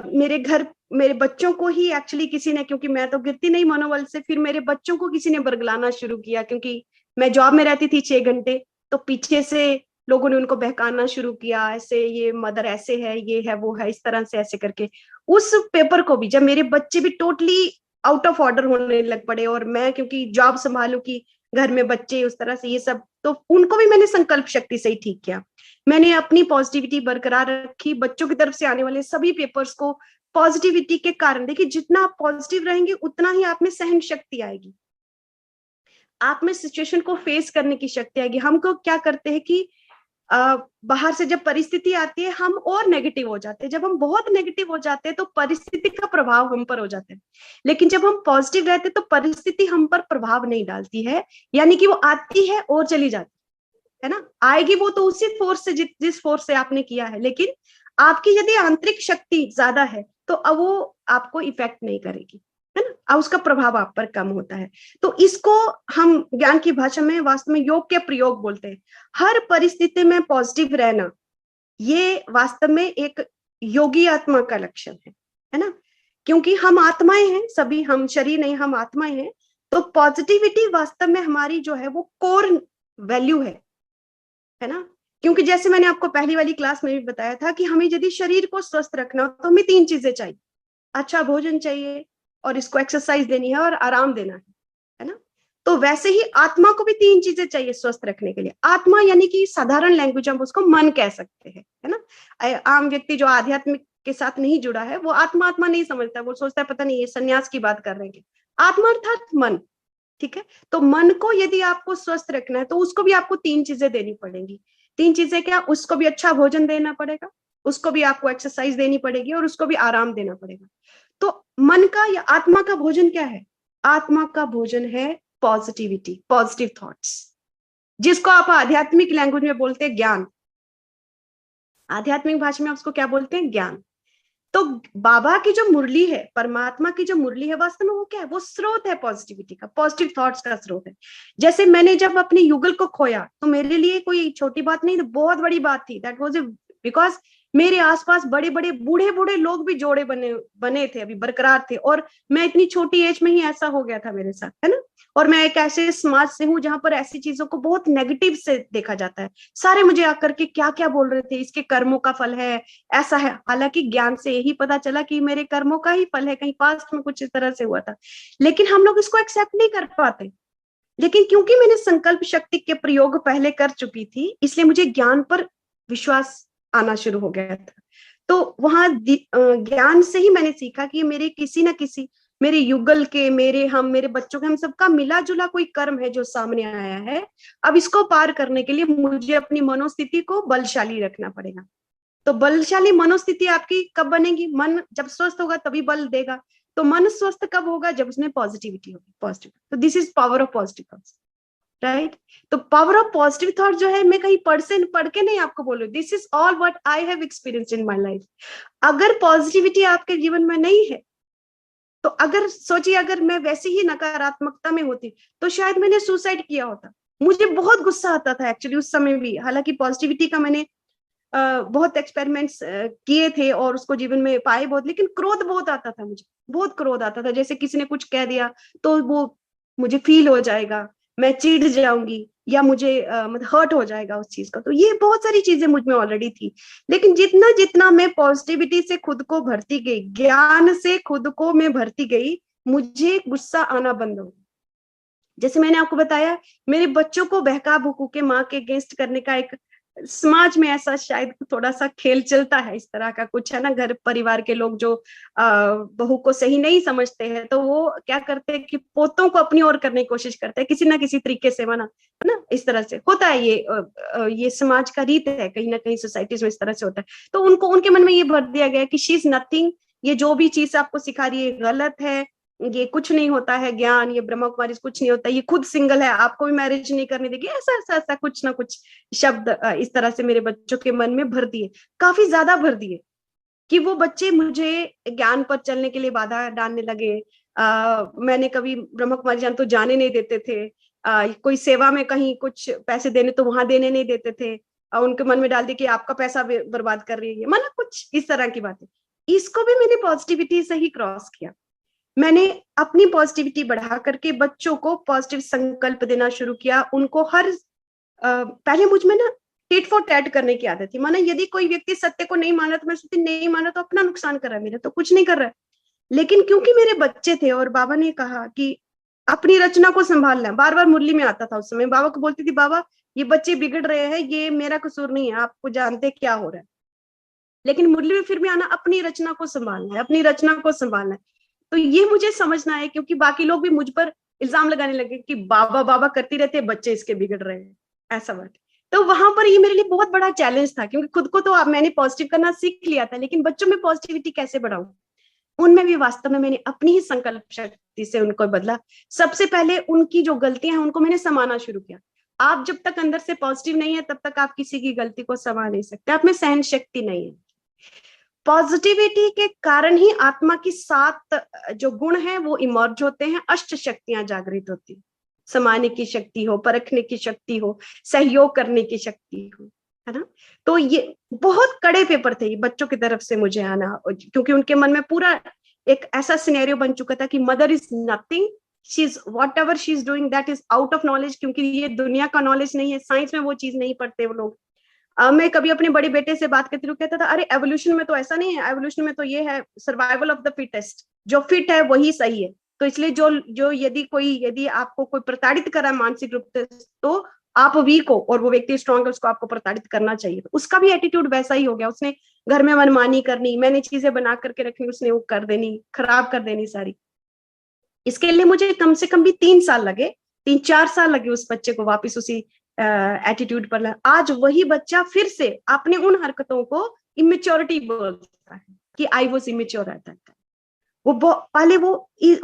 मेरे घर, मेरे बच्चों को ही एक्चुअली किसी ने, क्योंकि मैं तो गिरती नहीं मनोबल से, फिर मेरे बच्चों को किसी ने बरगलाना शुरू किया, क्योंकि मैं जॉब में रहती थी 6 घंटे, तो पीछे से लोगों ने उनको बहकाना शुरू किया, ऐसे ये मदर ऐसे है, ये है वो है, इस तरह से ऐसे करके। उस पेपर को भी, जब मेरे बच्चे भी टोटली आउट ऑफ ऑर्डर होने लग पड़े, और मैं क्योंकि जॉब संभालू की घर में बच्चे उस तरह से ये सब, तो उनको भी मैंने संकल्प शक्ति से ही ठीक किया। मैंने अपनी पॉजिटिविटी बरकरार रखी, बच्चों की तरफ से आने वाले सभी पेपर्स को पॉजिटिविटी के कारण। देखिए, जितना आप पॉजिटिव रहेंगे उतना ही आप में सहन शक्ति आएगी, आप में सिचुएशन को फेस करने की शक्ति आएगी। हमको क्या करते हैं कि बाहर से जब परिस्थिति आती है हम और नेगेटिव हो जाते हैं। जब हम बहुत नेगेटिव हो जाते हैं तो परिस्थिति का प्रभाव हम पर हो जाता है। लेकिन जब हम पॉजिटिव रहते हैं तो परिस्थिति हम पर प्रभाव नहीं डालती है, यानी कि वो आती है और चली जाती है ना। आएगी वो तो उसी फोर्स से, जिस फोर्स से आपने किया है। लेकिन आपकी यदि आंतरिक शक्ति ज्यादा है तो अब वो आपको इफेक्ट नहीं करेगी, है ना, उसका प्रभाव आप पर कम होता है। तो इसको हम ज्ञान की भाषा में वास्तव में योग के प्रयोग बोलते हैं। हर परिस्थिति में पॉजिटिव रहना, ये वास्तव में एक योगी आत्मा का लक्षण है ना। क्योंकि हम आत्माएं हैं सभी, हम शरीर नहीं, हम आत्माएं हैं। तो पॉजिटिविटी वास्तव में हमारी जो है वो कोर वैल्यू है ना। क्योंकि जैसे मैंने आपको पहली वाली क्लास में भी बताया था कि हमें यदि शरीर को स्वस्थ रखना हो तो हमें 3 चीजें चाहिए। अच्छा भोजन चाहिए, और इसको एक्सरसाइज देनी है, और आराम देना है ना। तो वैसे ही आत्मा को भी 3 चीजें चाहिए स्वस्थ रखने के लिए। आत्मा यानी कि साधारण लैंग्वेज हम उसको मन कह सकते हैं, है ना। आम व्यक्ति जो आध्यात्मिक के साथ नहीं जुड़ा है वो आत्मा आत्मा नहीं समझता, वो सोचता है पता नहीं ये सन्यास की बात कर रहे हैं। आत्मा अर्थात मन, ठीक है। तो मन को यदि आपको स्वस्थ रखना है तो उसको भी आपको 3 चीजें देनी पड़ेंगी। 3 चीजें क्या, उसको भी अच्छा भोजन देना पड़ेगा, उसको भी आपको एक्सरसाइज देनी पड़ेगी, और उसको भी आराम देना पड़ेगा। तो मन का या आत्मा का भोजन क्या है? आत्मा का भोजन है पॉजिटिविटी, पॉजिटिव थॉट्स, जिसको आप आध्यात्मिक लैंग्वेज में बोलते हैं ज्ञान। आध्यात्मिक भाषा में उसको क्या बोलते हैं, ज्ञान। तो बाबा की जो मुरली है, परमात्मा की जो मुरली है, वास्तव में वो क्या है, वो स्रोत है पॉजिटिविटी का, पॉजिटिव थॉट्स का स्रोत है। जैसे मैंने जब अपने युगल को खोया तो मेरे लिए कोई छोटी बात नहीं, बहुत बड़ी बात थी। दैट वाज बिकॉज मेरे आसपास बड़े बड़े बूढ़े बूढ़े लोग भी जोड़े बने बने थे, अभी बरकरार थे, और मैं इतनी छोटी एज में ही ऐसा हो गया था मेरे साथ, है ना। और मैं एक ऐसे समाज से हूं जहां पर ऐसी चीजों को बहुत नेगेटिव से देखा जाता है। सारे मुझे आकर के क्या क्या बोल रहे थे, इसके कर्मों का फल है, ऐसा है। हालांकि ज्ञान से यही पता चला कि मेरे कर्मों का ही फल है, कहीं पास्ट में कुछ इस तरह से हुआ था, लेकिन हम लोग इसको एक्सेप्ट नहीं कर पाते। लेकिन क्योंकि मैंने संकल्प शक्ति के प्रयोग पहले कर चुकी थी, इसलिए मुझे ज्ञान पर विश्वास आना शुरू हो गया था। तो वहां ज्ञान से ही मैंने सीखा कि मेरे किसी ना किसी, मेरे युगल के, मेरे बच्चों के, हम सबका मिला जुला कोई कर्म है जो सामने आया है। अब इसको पार करने के लिए मुझे अपनी मनोस्थिति को बलशाली रखना पड़ेगा। तो बलशाली मनोस्थिति आपकी कब बनेगी, मन जब स्वस्थ होगा तभी बल देगा। तो मन स्वस्थ कब होगा, जब उसमें पॉजिटिविटी होगी, पॉजिटिव। तो this is power of positive thoughts, right. तो पावर ऑफ पॉजिटिव थॉट जो है, मैं कहीं पढ़ के नहीं आपको बोलूं, this is all what I have experience in my life. अगर पॉजिटिविटी आपके जीवन में नहीं है, तो अगर सोचिए, अगर मैं वैसी ही नकारात्मकता में होती तो शायद मैंने सुसाइड किया होता। मुझे बहुत गुस्सा आता था एक्चुअली उस समय भी, हालांकि पॉजिटिविटी का मैंने बहुत एक्सपेरिमेंट्स किए थे और उसको जीवन में पाए बहुत, लेकिन क्रोध बहुत आता था मुझे, बहुत क्रोध आता था। जैसे किसी ने कुछ कह दिया तो वो मुझे फील हो जाएगा, मैं चिढ़ जाऊंगी, या मुझे मतलब हर्ट हो जाएगा उस चीज का। तो ये बहुत सारी चीजें मुझ में ऑलरेडी थी। लेकिन जितना जितना मैं पॉजिटिविटी से खुद को भरती गई, ज्ञान से खुद को मैं भरती गई, मुझे गुस्सा आना बंद हो गया। जैसे मैंने आपको बताया, मेरे बच्चों को बहका भुकू के माँ के अगेंस्ट करने का एक समाज में ऐसा शायद थोड़ा सा खेल चलता है, इस तरह का कुछ है ना। घर परिवार के लोग जो बहू को सही नहीं समझते हैं, तो वो क्या करते हैं कि पोतों को अपनी ओर करने की कोशिश करते हैं किसी ना किसी तरीके से, मना है ना। इस तरह से होता है, ये समाज का रीत है, कहीं ना कहीं सोसाइटीज में इस तरह से होता है। तो उनको, उनके मन में ये भर दिया गया कि शी इज नथिंग, ये जो भी चीज आपको सिखा रही है गलत है, ये कुछ नहीं होता है ज्ञान, ये ब्रह्मा कुमारी कुछ नहीं होता, ये खुद सिंगल है, आपको भी मैरिज नहीं करने देगी, ऐसा ऐसा ऐसा कुछ ना कुछ शब्द इस तरह से मेरे बच्चों के मन में भर दिए, काफी ज्यादा भर दिए, कि वो बच्चे मुझे ज्ञान पर चलने के लिए बाधा डालने लगे। मैंने कभी ब्रह्मा कुमारी जान तो जाने नहीं देते थे, कोई सेवा में कहीं कुछ पैसे देने तो वहां देने नहीं देते थे, उनके मन में डाल दी कि आपका पैसा बर्बाद कर रही है, मतलब कुछ इस तरह की बातें। इसको भी मैंने पॉजिटिविटी से ही क्रॉस किया। मैंने अपनी पॉजिटिविटी बढ़ा करके बच्चों को पॉजिटिव संकल्प देना शुरू किया। उनको हर पहले मुझ में ना टिट फॉर टैट करने की आदत थी, माना यदि कोई व्यक्ति सत्य को नहीं माना तो मैं सोचती नहीं माना तो अपना नुकसान कर रहा है, मेरा तो कुछ नहीं कर रहा है। लेकिन क्योंकि मेरे बच्चे थे और बाबा ने कहा कि अपनी रचना को संभालना है, बार बार मुरली में आता था उस समय, बाबा को बोलती थी, बाबा ये बच्चे बिगड़ रहे हैं, ये मेरा कसूर नहीं है, आपको जानते क्या हो रहा है। लेकिन मुरली में फिर भी आना, अपनी रचना को संभालना है, अपनी रचना को संभालना है। तो ये मुझे समझना है, क्योंकि बाकी लोग भी मुझ पर इल्जाम लगाने लगे कि बाबा बाबा करती रहते हैं, बच्चे इसके बिगड़ रहे हैं, ऐसा बात। तो वहां पर ये मेरे लिए बहुत बड़ा चैलेंज था, क्योंकि खुद को तो मैंने पॉजिटिव करना सीख लिया था, लेकिन बच्चों में पॉजिटिविटी कैसे बढ़ाऊं। उनमें भी वास्तव में मैंने अपनी ही संकल्प शक्ति से उनको बदला। सबसे पहले उनकी जो गलतियां हैं उनको मैंने समाना शुरू किया। आप जब तक अंदर से पॉजिटिव नहीं है तब तक आप किसी की गलती को समा नहीं सकते, आप में सहन शक्ति नहीं है। पॉजिटिविटी के कारण ही आत्मा की 7 जो गुण हैं वो इमर्ज होते हैं, अष्ट शक्तियां जागृत होती, समाने की शक्ति हो, परखने की शक्ति हो, सहयोग करने की शक्ति हो, है ना। तो ये बहुत कड़े पेपर थे ये बच्चों की तरफ से मुझे आना, क्योंकि उनके मन में पूरा एक ऐसा सिनेरियो बन चुका था कि mother is nothing, she is what ever she is doing that is out of knowledge, क्योंकि ये दुनिया का नॉलेज नहीं है, साइंस में वो चीज नहीं पढ़ते वो लोग। मैं कभी अपने बड़े बेटे से बात करती हूँ, कहता था अरे एवोल्यूशन में तो ऐसा नहीं है, एवोल्यूशन में तो ये है सर्वाइवल ऑफ द फिटेस्ट, जो फिट है वही सही है। तो इसलिए जो यदि आपको कोई प्रताड़ित कर रहा है मानसिक रूप से, तो आप वीक हो और वो व्यक्ति स्ट्रांग है, उसको आपको प्रताड़ित करना चाहिए। तो उसका भी एटीट्यूड वैसा ही हो गया, उसने घर में मनमानी करनी, मैंने चीजें बना करके रखनी, उसने वो कर देनी, खराब कर देनी सारी। इसके लिए मुझे कम से कम भी 3 साल लगे, 3-4 साल लगे उस बच्चे को वापस उसी एटीट्यूड पर ला। आज वही बच्चा फिर से अपने उन हरकतों को इमेच्योरिटी बोलता है कि I was immature at that time. वो पहले वो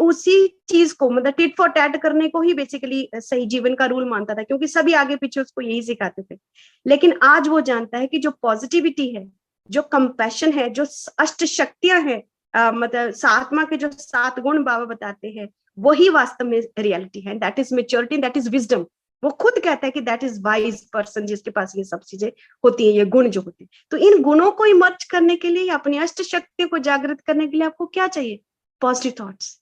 उसी चीज को, मतलब टिट फॉर टैट करने को ही बेसिकली सही जीवन का रूल मानता था, क्योंकि सभी आगे पीछे उसको यही सिखाते थे। लेकिन आज वो जानता है कि जो पॉजिटिविटी है जो कंपैशन है, जो अष्ट शक्तियां हैं, मतलब आत्मा के जो 7 गुण बाबा बताते हैं, वही वास्तव में रियलिटी है। That is maturity, that is wisdom. वो खुद कहता है कि दैट इज वाइज पर्सन, जिसके पास ये सब चीजें होती है, ये गुण जो होते हैं। तो इन गुणों को इमर्ज करने के लिए, अपनी अष्ट शक्तियों को जागृत करने के लिए आपको क्या चाहिए? Positive thoughts,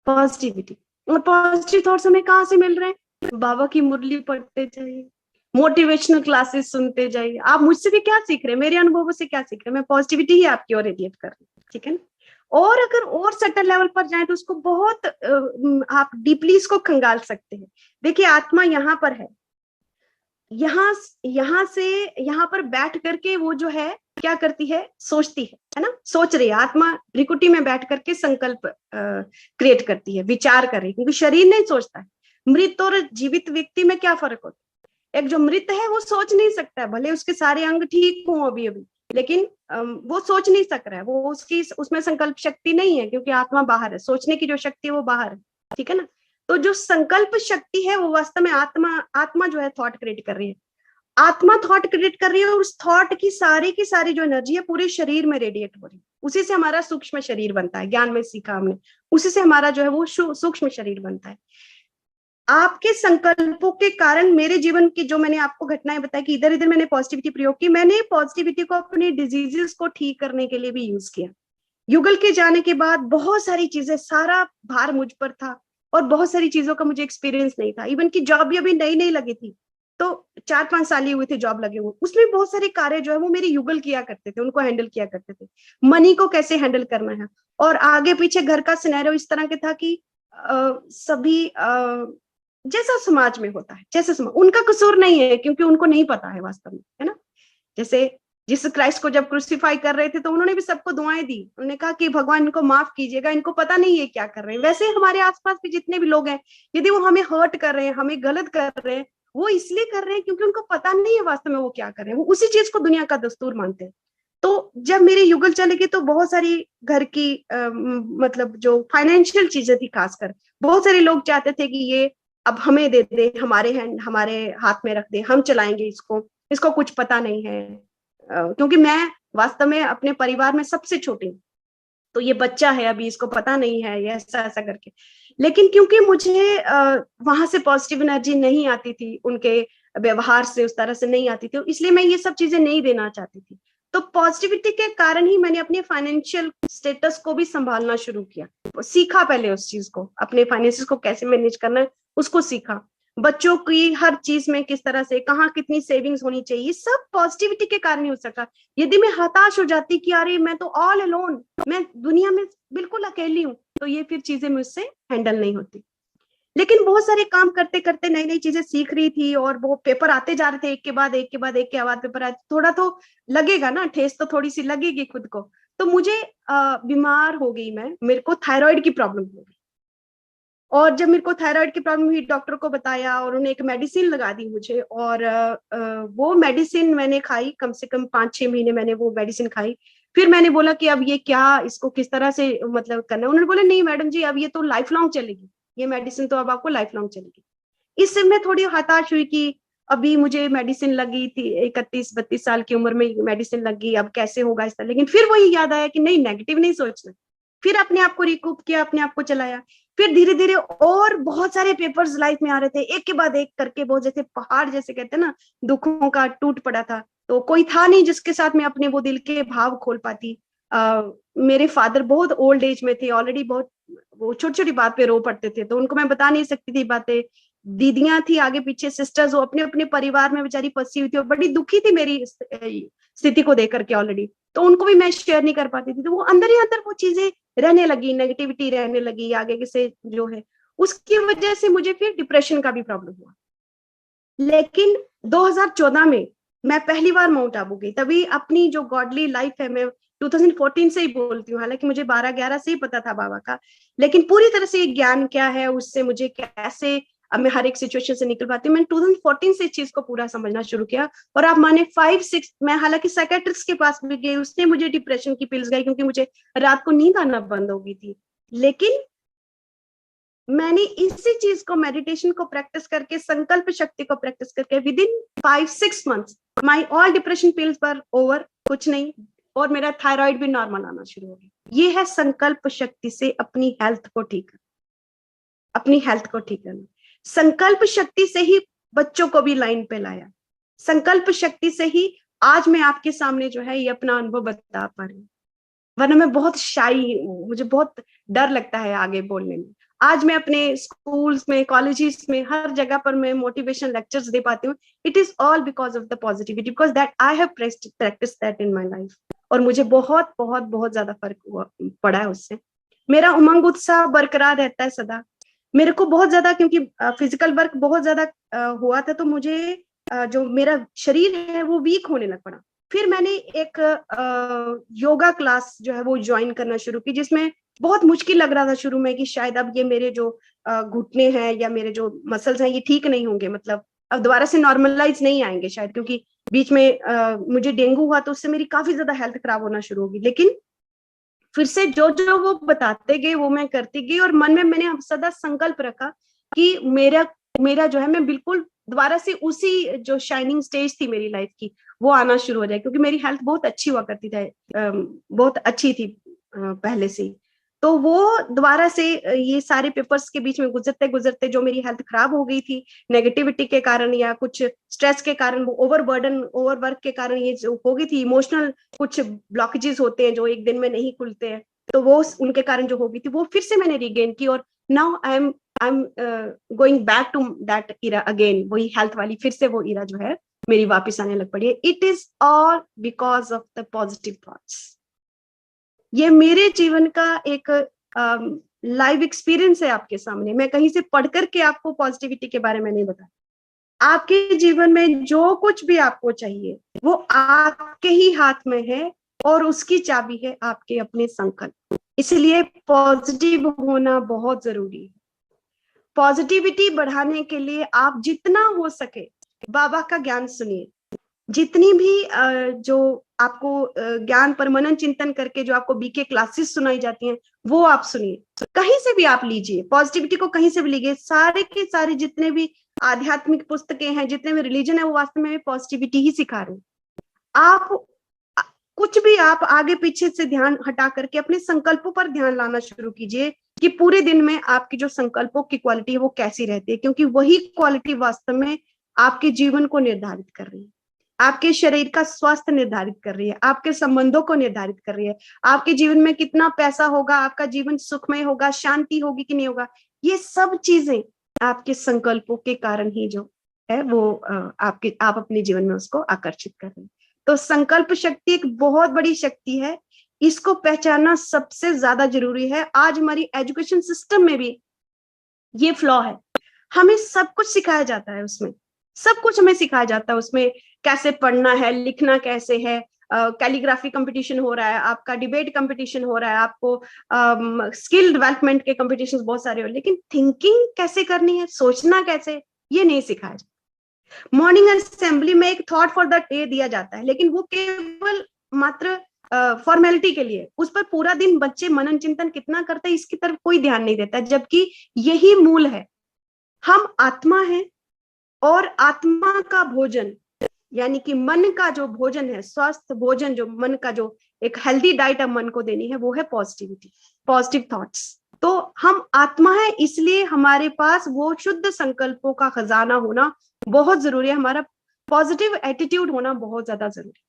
positivity. और पॉजिटिव थॉट्स हमें कहाँ से मिल रहे हैं? बाबा की मुरली पढ़ते जाइए, मोटिवेशनल क्लासेस सुनते जाइए। आप मुझसे भी क्या सीख रहे हैं? मेरे अनुभवों से क्या सीख रहे हैं? मैं पॉजिटिविटी ही आपकी ओर रेडिएट कर रही हूँ, ठीक है ना? और अगर और सटल लेवल पर जाए तो उसको बहुत आप डीपली इसको खंगाल सकते हैं। देखिए, आत्मा यहाँ पर है, यहाँ यहाँ से यहाँ पर बैठ करके वो जो है क्या करती है? सोचती है ना? सोच रही है आत्मा, भ्रिकुटी में बैठ करके संकल्प क्रिएट करती है, विचार कर रही है, क्योंकि शरीर नहीं सोचता है। मृत और जीवित व्यक्ति में क्या फर्क होता है? एक जो मृत है वो सोच नहीं सकता है, भले उसके सारे अंग ठीक हों अभी अभी, लेकिन वो सोच नहीं सक रहा है, वो उसकी उसमें संकल्प शक्ति नहीं है, क्योंकि आत्मा बाहर है, सोचने की जो शक्ति है वो बाहर है, ठीक है ना? तो जो संकल्प शक्ति है वो वास्तव में आत्मा जो है थॉट क्रिएट कर रही है। आत्मा थॉट क्रिएट कर रही है, और उस थॉट की सारी जो एनर्जी है पूरे शरीर में रेडिएट हो रही है। उसी से हमारा सूक्ष्म शरीर बनता है, ज्ञान में सीखा हमने, उसी से हमारा जो है वो सूक्ष्म शरीर बनता है। आपके संकल्पों के कारण मेरे जीवन की जो मैंने आपको घटनाएं बताई कि इधर इधर मैंने पॉजिटिविटी प्रयोग की, मैंने पॉजिटिविटी को अपने डिजीजेस को ठीक करने के लिए भी यूज किया। युगल के जाने के बाद बहुत सारी चीजें, सारा भार मुझ पर था, और बहुत सारी चीजों का मुझे एक्सपीरियंस नहीं था। इवन की जॉब भी अभी नई नई लगी थी, तो 4-5 साल ही हुए थे जॉब लगे हुए, उसमें बहुत सारे कार्य जो है वो मेरे युगल किया करते थे, उनको हैंडल किया करते थे। मनी को कैसे हैंडल करना है, और आगे पीछे घर का सिनेरियो इस तरह के था कि सभी जैसा समाज में होता है, जैसे समाज, उनका कसूर नहीं है, क्योंकि उनको नहीं पता है वास्तव में, है ना? जैसे जिस क्राइस्ट को जब क्रूसिफाई कर रहे थे तो उन्होंने भी सबको दुआएं दी, उन्होंने कहा कि भगवान इनको माफ कीजिएगा, इनको पता नहीं है क्या कर रहे हैं। वैसे हमारे आसपास भी जितने भी लोग हैं, यदि वो हमें हर्ट कर रहे हैं, हमें गलत कर रहे हैं, वो इसलिए कर रहे हैं क्योंकि उनको पता नहीं है वास्तव में वो क्या कर रहे हैं, वो उसी चीज को दुनिया का दस्तूर मानते हैं। तो जब मेरी युगल चलेगी तो बहुत सारी घर की मतलब जो फाइनेंशियल चीजें थी, खासकर बहुत सारे लोग चाहते थे कि ये अब हमें दे दे, हमारे हाथ में रख दे, हम चलाएंगे इसको, इसको कुछ पता नहीं है। क्योंकि मैं वास्तव में अपने परिवार में सबसे छोटी हूँ, तो ये बच्चा है अभी, इसको पता नहीं है, ये ऐसा ऐसा करके। लेकिन क्योंकि मुझे वहां से पॉजिटिव एनर्जी नहीं आती थी, उनके व्यवहार से उस तरह से नहीं आती थी, इसलिए मैं ये सब चीजें नहीं देना चाहती थी। तो पॉजिटिविटी के कारण ही मैंने अपने फाइनेंशियल स्टेटस को भी संभालना शुरू किया, सीखा पहले उस चीज को, अपने फाइनेंसिस को कैसे मैनेज करना है उसको सीखा। बच्चों की हर चीज में किस तरह से, कहाँ कितनी सेविंग्स होनी चाहिए, सब पॉजिटिविटी के कारण ही हो सका। यदि मैं हताश हो जाती कि अरे मैं तो ऑल अलोन, मैं दुनिया में बिल्कुल अकेली हूँ, तो ये फिर चीजें मुझसे हैंडल नहीं होती। लेकिन बहुत सारे काम करते करते नई नई चीजें सीख रही थी, और वो पेपर आते जा रहे थे, एक के बाद एक के बाद एक के बाद पेपर आते, थोड़ा तो लगेगा ना, ठेस तो थोड़ी सी लगेगी खुद को। तो मुझे बीमार हो गई मैं, मेरे को थायराइड की प्रॉब्लम हो गई। और जब मेरे को थायराइड की प्रॉब्लम हुई, डॉक्टर को बताया, और उन्होंने एक मेडिसिन लगा दी मुझे, और वो मेडिसिन मैंने खाई, कम से कम 5-6 महीने मैंने वो मेडिसिन खाई। फिर मैंने बोला कि अब ये क्या, इसको किस तरह से मतलब करना है। उन्होंने बोला नहीं मैडम जी, अब ये तो लाइफ लॉन्ग चलेगी, ये मेडिसिन तो अब आपको लाइफ लॉन्ग चलेगी। इससे मैं थोड़ी हताश हुई कि अभी मुझे मेडिसिन लगी थी, 31-32 साल की उम्र में मेडिसिन लगी, अब कैसे होगा इस तरह। लेकिन फिर वही याद आया कि नहीं, नेगेटिव नहीं सोचना। फिर अपने आप को रिकूप किया, अपने आप को चलाया। फिर धीरे धीरे और बहुत सारे पेपर्स लाइफ में आ रहे थे, एक के बाद एक करके, बहुत जैसे पहाड़ जैसे कहते हैं ना, दुखों का टूट पड़ा था। तो कोई था नहीं जिसके साथ मैं अपने वो दिल के भाव खोल पाती। मेरे फादर बहुत ओल्ड एज में थे ऑलरेडी, बहुत वो छोटी छोटी बात पे रो पड़ते थे, तो उनको मैं बता नहीं सकती थी बातें। दीदियां थी आगे पीछे, सिस्टर्स, वो अपने अपने परिवार में बेचारी फंसी हुई थी, और बड़ी दुखी थी मेरी स्थिति को देख करके ऑलरेडी, तो उनको भी मैं शेयर नहीं कर पाती थी। तो वो अंदर ही अंदर वो चीजें रहने लगी, नेगेटिविटी रहने लगी आगे से जो है, उसकी वजह से मुझे फिर डिप्रेशन का भी प्रॉब्लम हुआ। लेकिन 2014 में मैं पहली बार माउंट आबू गई, तभी अपनी जो गॉडली लाइफ है, मैं 2014 से ही बोलती हूँ, हालांकि मुझे 12-11 से ही पता था बाबा का, लेकिन पूरी तरह से ज्ञान क्या है, उससे मुझे कैसे अब मैं हर एक सिचुएशन से निकल पाती हूँ, मैंने 2014 से इस चीज को पूरा समझना शुरू किया। और आप माने 5-6, मैं हालांकि साइकेट्रिस्ट के पास भी गई, उसने मुझे डिप्रेशन की पिल्स गई, क्योंकि मुझे रात को नींद आना बंद हो गई थी। लेकिन मैंने इसी चीज को, मेडिटेशन को प्रैक्टिस करके, संकल्प शक्ति को प्रैक्टिस करके, with in 5-6 months my all depression pills were over, कुछ नहीं, और मेरा थायराइड भी नॉर्मल आना शुरू हो गया। ये है संकल्प शक्ति से अपनी हेल्थ को ठीक करना, अपनी हेल्थ को ठीक करना। संकल्प शक्ति से ही बच्चों को भी लाइन पे लाया, संकल्प शक्ति से ही आज मैं आपके सामने जो है ये अपना अनुभव बता पा रही हूँ, वरना मैं बहुत शाई हूँ, मुझे बहुत डर लगता है आगे बोलने में। आज मैं अपने स्कूल्स में, कॉलेजेस में, हर जगह पर मैं मोटिवेशन लेक्चर्स दे पाती हूँ। It is all because of the positivity, because that I have practice that in my life, और मुझे बहुत बहुत बहुत ज्यादा फर्क पड़ा है उससे। मेरा उमंग उत्साह बरकरार रहता है सदा। मेरे को बहुत ज्यादा, क्योंकि फिजिकल वर्क बहुत ज्यादा हुआ था, तो मुझे जो मेरा शरीर है वो वीक होने लग पड़ा। फिर मैंने एक योगा क्लास जो है वो ज्वाइन करना शुरू की, जिसमें बहुत मुश्किल लग रहा था शुरू में कि शायद अब ये मेरे जो घुटने हैं या मेरे जो मसल्स हैं ये ठीक नहीं होंगे, मतलब अब दोबारा से नॉर्मलाइज नहीं आएंगे शायद, क्योंकि बीच में मुझे डेंगू हुआ तो उससे मेरी काफी ज्यादा हेल्थ खराब होना शुरू होगी। लेकिन फिर से जो जो वो बताते गए वो मैं करती गई, और मन में मैंने सदा संकल्प रखा कि मेरा जो है, मैं बिल्कुल दोबारा से उसी जो शाइनिंग स्टेज थी मेरी लाइफ की वो आना शुरू हो जाए, क्योंकि मेरी हेल्थ बहुत अच्छी हुआ करती थी, बहुत अच्छी थी पहले से। तो वो दोबारा से ये सारे पेपर्स के बीच में गुजरते गुजरते जो मेरी हेल्थ खराब हो गई थी नेगेटिविटी के कारण या कुछ स्ट्रेस के कारण, वो ओवरवर्क के कारण ये जो हो गई थी, इमोशनल कुछ ब्लॉकेजेस होते हैं जो एक दिन में नहीं खुलते हैं, तो वो उनके कारण जो हो गई थी वो फिर से मैंने रिगेन की, और now I am going back to that era again. वही हेल्थ वाली फिर से वो इरा जो है मेरी वापस आने लग पड़ी है। It is all because of the positive thoughts. ये मेरे जीवन का एक लाइव एक्सपीरियंस है आपके सामने। मैं कहीं से पढ़ करके आपको पॉजिटिविटी के बारे में नहीं बताया। आपके जीवन में जो कुछ भी आपको चाहिए वो आपके ही हाथ में है, और उसकी चाबी है आपके अपने संकल्प। इसलिए पॉजिटिव होना बहुत जरूरी है। पॉजिटिविटी बढ़ाने के लिए आप जितना हो सके बाबा का ज्ञान सुनिए। जितनी भी जो आपको ज्ञान पर मनन चिंतन करके जो आपको बीके क्लासेस सुनाई जाती हैं वो आप सुनिए। कहीं से भी आप लीजिए पॉजिटिविटी को, कहीं से भी लीजिए। सारे के सारे जितने भी आध्यात्मिक पुस्तकें हैं, जितने भी रिलीजन है, वो वास्तव में पॉजिटिविटी ही सिखा रहे हैं। आप कुछ भी आप आगे पीछे से ध्यान हटा करके अपने संकल्पों पर ध्यान लाना शुरू कीजिए कि पूरे दिन में आपकी जो संकल्पों की क्वालिटी है वो कैसी रहती है, क्योंकि वही क्वालिटी वास्तव में आपके जीवन को निर्धारित कर रही है, आपके शरीर का स्वास्थ्य निर्धारित कर रही है, आपके संबंधों को निर्धारित कर रही है, आपके जीवन में कितना पैसा होगा, आपका जीवन सुखमय होगा, शांति होगी कि नहीं होगा। ये सब चीजें आपके संकल्पों के कारण ही जो है वो आप अपने जीवन में उसको आकर्षित कर रहे हैं। तो संकल्प शक्ति एक बहुत बड़ी शक्ति है, इसको पहचानना सबसे ज्यादा जरूरी है। आज हमारी एजुकेशन सिस्टम में भी ये फ्लॉ है। हमें सब कुछ सिखाया जाता है, उसमें सब कुछ हमें सिखाया जाता है, उसमें कैसे पढ़ना है, लिखना कैसे है, कैलीग्राफी कंपटीशन हो रहा है, आपका डिबेट कंपटीशन हो रहा है, आपको स्किल डेवलपमेंट के कंपटीशन बहुत सारे हो, लेकिन थिंकिंग कैसे करनी है, सोचना कैसे, ये नहीं सिखाया जाता। मॉर्निंग असेंबली में एक थॉट फॉर द डे दिया जाता है, लेकिन वो केवल मात्र फॉर्मेलिटी के लिए, उस पर पूरा दिन बच्चे मनन चिंतन कितना करते हैं इसकी तरफ कोई ध्यान नहीं देता, जबकि यही मूल है। हम आत्मा है, और आत्मा का भोजन यानी कि मन का जो भोजन है, स्वस्थ भोजन, जो मन का जो एक हेल्दी डाइट मन को देनी है, वो है पॉजिटिविटी, पॉजिटिव थॉट्स। तो हम आत्मा है, इसलिए हमारे पास वो शुद्ध संकल्पों का खजाना होना बहुत जरूरी है। हमारा पॉजिटिव एटीट्यूड होना बहुत ज्यादा जरूरी है।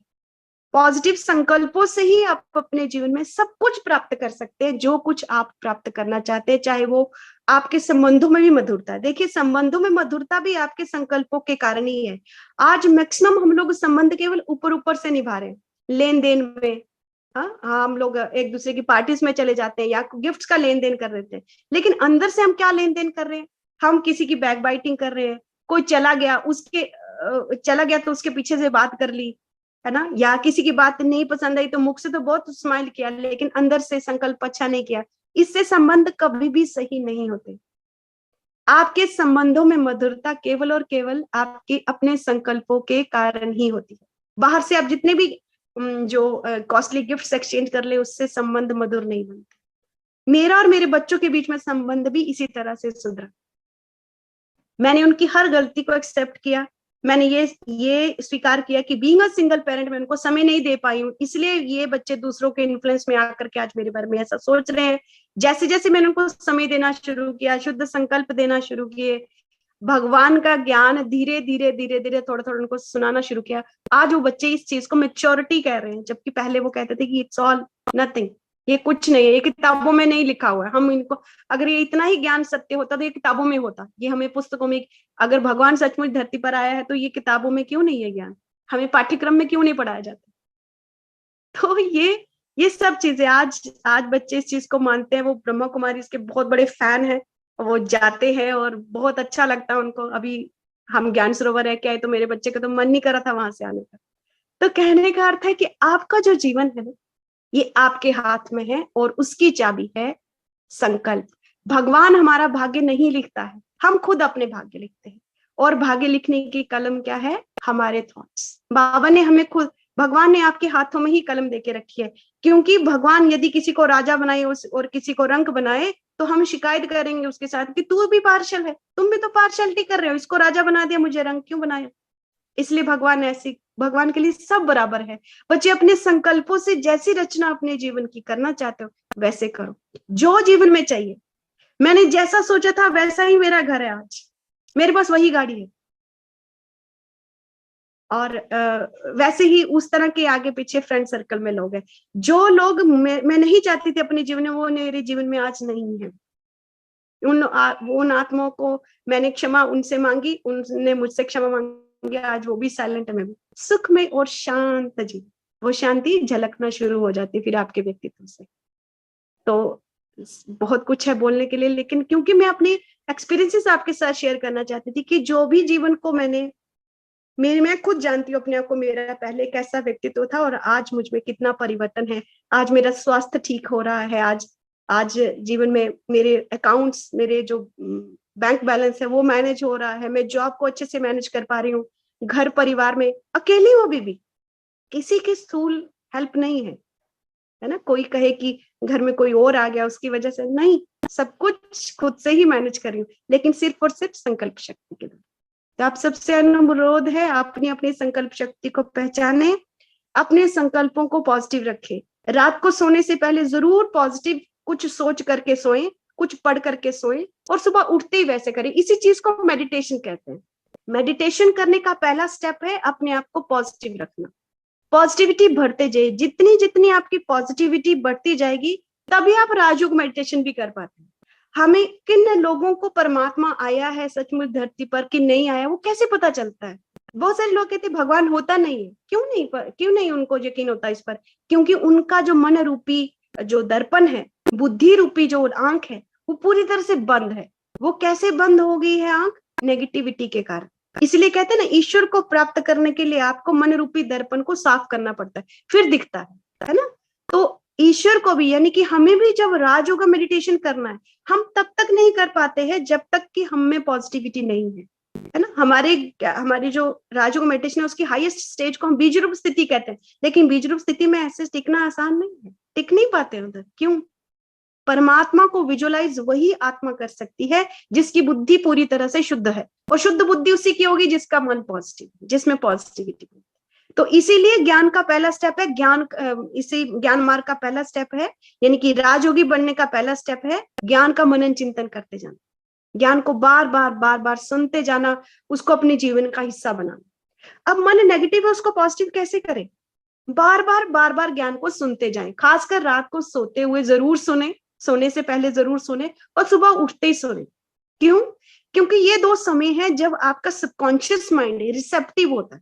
पॉजिटिव संकल्पों से ही आप अपने जीवन में सब कुछ प्राप्त कर सकते हैं, जो कुछ आप प्राप्त करना चाहते हैं, चाहे वो आपके संबंधों में भी मधुरता है। देखिए, संबंधों में मधुरता भी आपके संकल्पों के कारण ही है। आज मैक्सिमम हम लोग संबंध केवल ऊपर ऊपर से निभा रहे हैं, लेन देन में। हाँ, हम लोग एक दूसरे की पार्टीज में चले जाते हैं या गिफ्ट्स का लेन देन कर देते हैं, लेकिन अंदर से हम क्या लेन देन कर रहे हैं? हम किसी की बैक बाइटिंग कर रहे हैं। कोई चला गया तो उसके पीछे से बात कर ली, है ना, या किसी की बात नहीं पसंद आई तो मुख से तो बहुत स्माइल किया, लेकिन अंदर से संकल्प अच्छा नहीं किया। इससे संबंध कभी भी सही नहीं होते। आपके संबंधों में मधुरता केवल और केवल आपके अपने संकल्पों के कारण ही होती है। बाहर से आप जितने भी जो कॉस्टली गिफ्ट्स एक्सचेंज कर ले, उससे संबंध मधुर नहीं बनते। मेरा और मेरे बच्चों के बीच में संबंध भी इसी तरह से सुधरा। मैंने उनकी हर गलती को एक्सेप्ट किया। मैंने ये स्वीकार किया कि बीइंग अ सिंगल पेरेंट मैं उनको समय नहीं दे पाई हूँ, इसलिए ये बच्चे दूसरों के इन्फ्लुएंस में आकर के आज मेरे बारे में ऐसा सोच रहे हैं। जैसे जैसे मैंने उनको समय देना शुरू किया, शुद्ध संकल्प देना शुरू किए, भगवान का ज्ञान धीरे धीरे धीरे धीरे थोड़ा थोड़ा उनको सुनाना शुरू किया, आज वो बच्चे इस चीज को मेच्योरिटी कह रहे हैं, जबकि पहले वो कहते थे कि इट्स ऑल नथिंग, ये कुछ नहीं है, ये किताबों में नहीं लिखा हुआ है। हम इनको, अगर ये इतना ही ज्ञान सत्य होता तो ये किताबों में होता, ये हमें पुस्तकों में, अगर भगवान सचमुच धरती पर आया है तो ये किताबों में क्यों नहीं है ज्ञान, हमें पाठ्यक्रम में क्यों नहीं पढ़ाया जाता। तो ये सब चीजें आज आज बच्चे इस चीज को मानते हैं। वो ब्रह्मा कुमारी इसके बहुत बड़े फैन हैं, वो जाते हैं और बहुत अच्छा लगता है उनको। अभी हम ज्ञान सरोवर रह के आए तो मेरे बच्चे का तो मन नहीं कर रहा था वहां से आने का। तो कहने का अर्थ है कि आपका जो जीवन है ना, ये आपके हाथ में है और उसकी चाबी है संकल्प। भगवान हमारा भाग्य नहीं लिखता है, हम खुद अपने भाग्य लिखते हैं। और भाग्य लिखने की कलम क्या है? हमारे थॉट्स। बाबा ने हमें खुद, भगवान ने आपके हाथों में ही कलम देके रखी है, क्योंकि भगवान यदि किसी को राजा बनाए और किसी को रंक बनाए तो हम शिकायत करेंगे उसके साथ कि तू भी पार्शल है, तुम भी तो पार्शलिटी कर रहे हो, इसको राजा बना दिया, मुझे रंक क्यों बनाया। इसलिए भगवान के लिए सब बराबर है। बच्चे अपने संकल्पों से जैसी रचना अपने जीवन की करना चाहते हो वैसे करो, जो जीवन में चाहिए। मैंने जैसा सोचा था वैसा ही मेरा घर है आज, मेरे पास वही गाड़ी है, और वैसे ही उस तरह के आगे पीछे फ्रेंड सर्कल में लोग हैं। जो लोग मैं नहीं चाहती थी अपने जीवन में, वो मेरे जीवन में आज नहीं है। उन आत्माओं को मैंने क्षमा उनसे मांगी, उनने मुझसे क्षमा मांगी, आज वो भी साइलेंट में भी सुख में और शांत जी, वो शांति झलकना शुरू हो जाती फिर आपके व्यक्तित्व से। तो बहुत कुछ है बोलने के लिए, लेकिन क्योंकि मैं अपने एक्सपीरियंसेस आपके साथ शेयर करना चाहती थी कि जो भी जीवन को मैं खुद जानती हूँ अपने आप को, मेरा पहले कैसा व्यक्तित्व था और आज मुझ में कितना परिवर्तन है। आज मेरा स्वास्थ्य ठीक हो रहा है, आज जीवन में मेरे अकाउंट्स, मेरे जो बैंक बैलेंस है वो मैनेज हो रहा है, मैं जॉब को अच्छे से मैनेज कर पा रही हूँ, घर परिवार में अकेली हूँ अभी भी, किसी की स्थूल हेल्प नहीं है ना। कोई कहे कि घर में कोई और आ गया उसकी वजह से, नहीं, सब कुछ खुद से ही मैनेज कर रही हूँ, लेकिन सिर्फ और सिर्फ संकल्प शक्ति के द्वारा। तो आप सबसे अनुरोध है, अपनी अपनी संकल्प शक्ति को पहचाने, अपने संकल्पों को पॉजिटिव रखें। रात को सोने से पहले जरूर पॉजिटिव कुछ सोच करके सोएं, कुछ पढ़ करके सोएं, और सुबह उठते ही वैसे करें। इसी चीज को मेडिटेशन कहते हैं। मेडिटेशन करने का पहला स्टेप है अपने आप को पॉजिटिव रखना। पॉजिटिविटी बढ़ते जाए, जितनी जितनी आपकी पॉजिटिविटी बढ़ती जाएगी तभी आप राजयोग मेडिटेशन भी कर पाते हैं। हमें किन लोगों को परमात्मा आया है सचमुच धरती पर कि नहीं आया, वो कैसे पता चलता है? बहुत सारे लोग कहते हैं भगवान होता नहीं है। क्यों नहीं उनको यकीन होता इस पर? क्योंकि उनका जो मन रूपी जो दर्पण है, बुद्धि रूपी जो आंख है, वो पूरी तरह से बंद है। वो कैसे बंद हो गई है आंख? नेगेटिविटी के कारण। इसलिए कहते हैं ना, ईश्वर को प्राप्त करने के लिए आपको मन रूपी दर्पण को साफ करना पड़ता है, फिर दिखता है ना। तो ईश्वर को भी, यानी कि हमें भी जब राजयोग मेडिटेशन करना है, हम तब तक नहीं कर पाते हैं जब तक कि हम में पॉजिटिविटी नहीं है ना। हमारी जो राजयोग मेडिटेशन है उसकी हाईएस्ट स्टेज को हम बीज रूप स्थिति कहते हैं, लेकिन बीज रूप स्थिति में ऐसे टिकना आसान नहीं है, टिक नहीं पाते उधर। क्यों? परमात्मा को विजुअलाइज वही आत्मा कर सकती है जिसकी बुद्धि पूरी तरह से शुद्ध है, और शुद्ध बुद्धि उसी की होगी जिसका मन पॉजिटिव, जिसमें पॉजिटिविटी। तो इसीलिए ज्ञान का पहला स्टेप है, इसी ज्ञान मार्ग का पहला स्टेप है, यानी कि राजयोगी बनने का पहला स्टेप है ज्ञान का मनन चिंतन करते जाना, ज्ञान को बार बार सुनते जाना, उसको अपने जीवन का हिस्सा बनाना। अब मन नेगेटिव है, उसको पॉजिटिव कैसे करें? बार बार ज्ञान को सुनते जाएं, खासकर रात को सोते हुए जरूर सुने, सोने से पहले जरूर सुने, और सुबह उठते ही सुने। क्यों? क्योंकि ये 2 समय है जब आपका सबकॉन्शियस माइंड रिसेप्टिव होता है,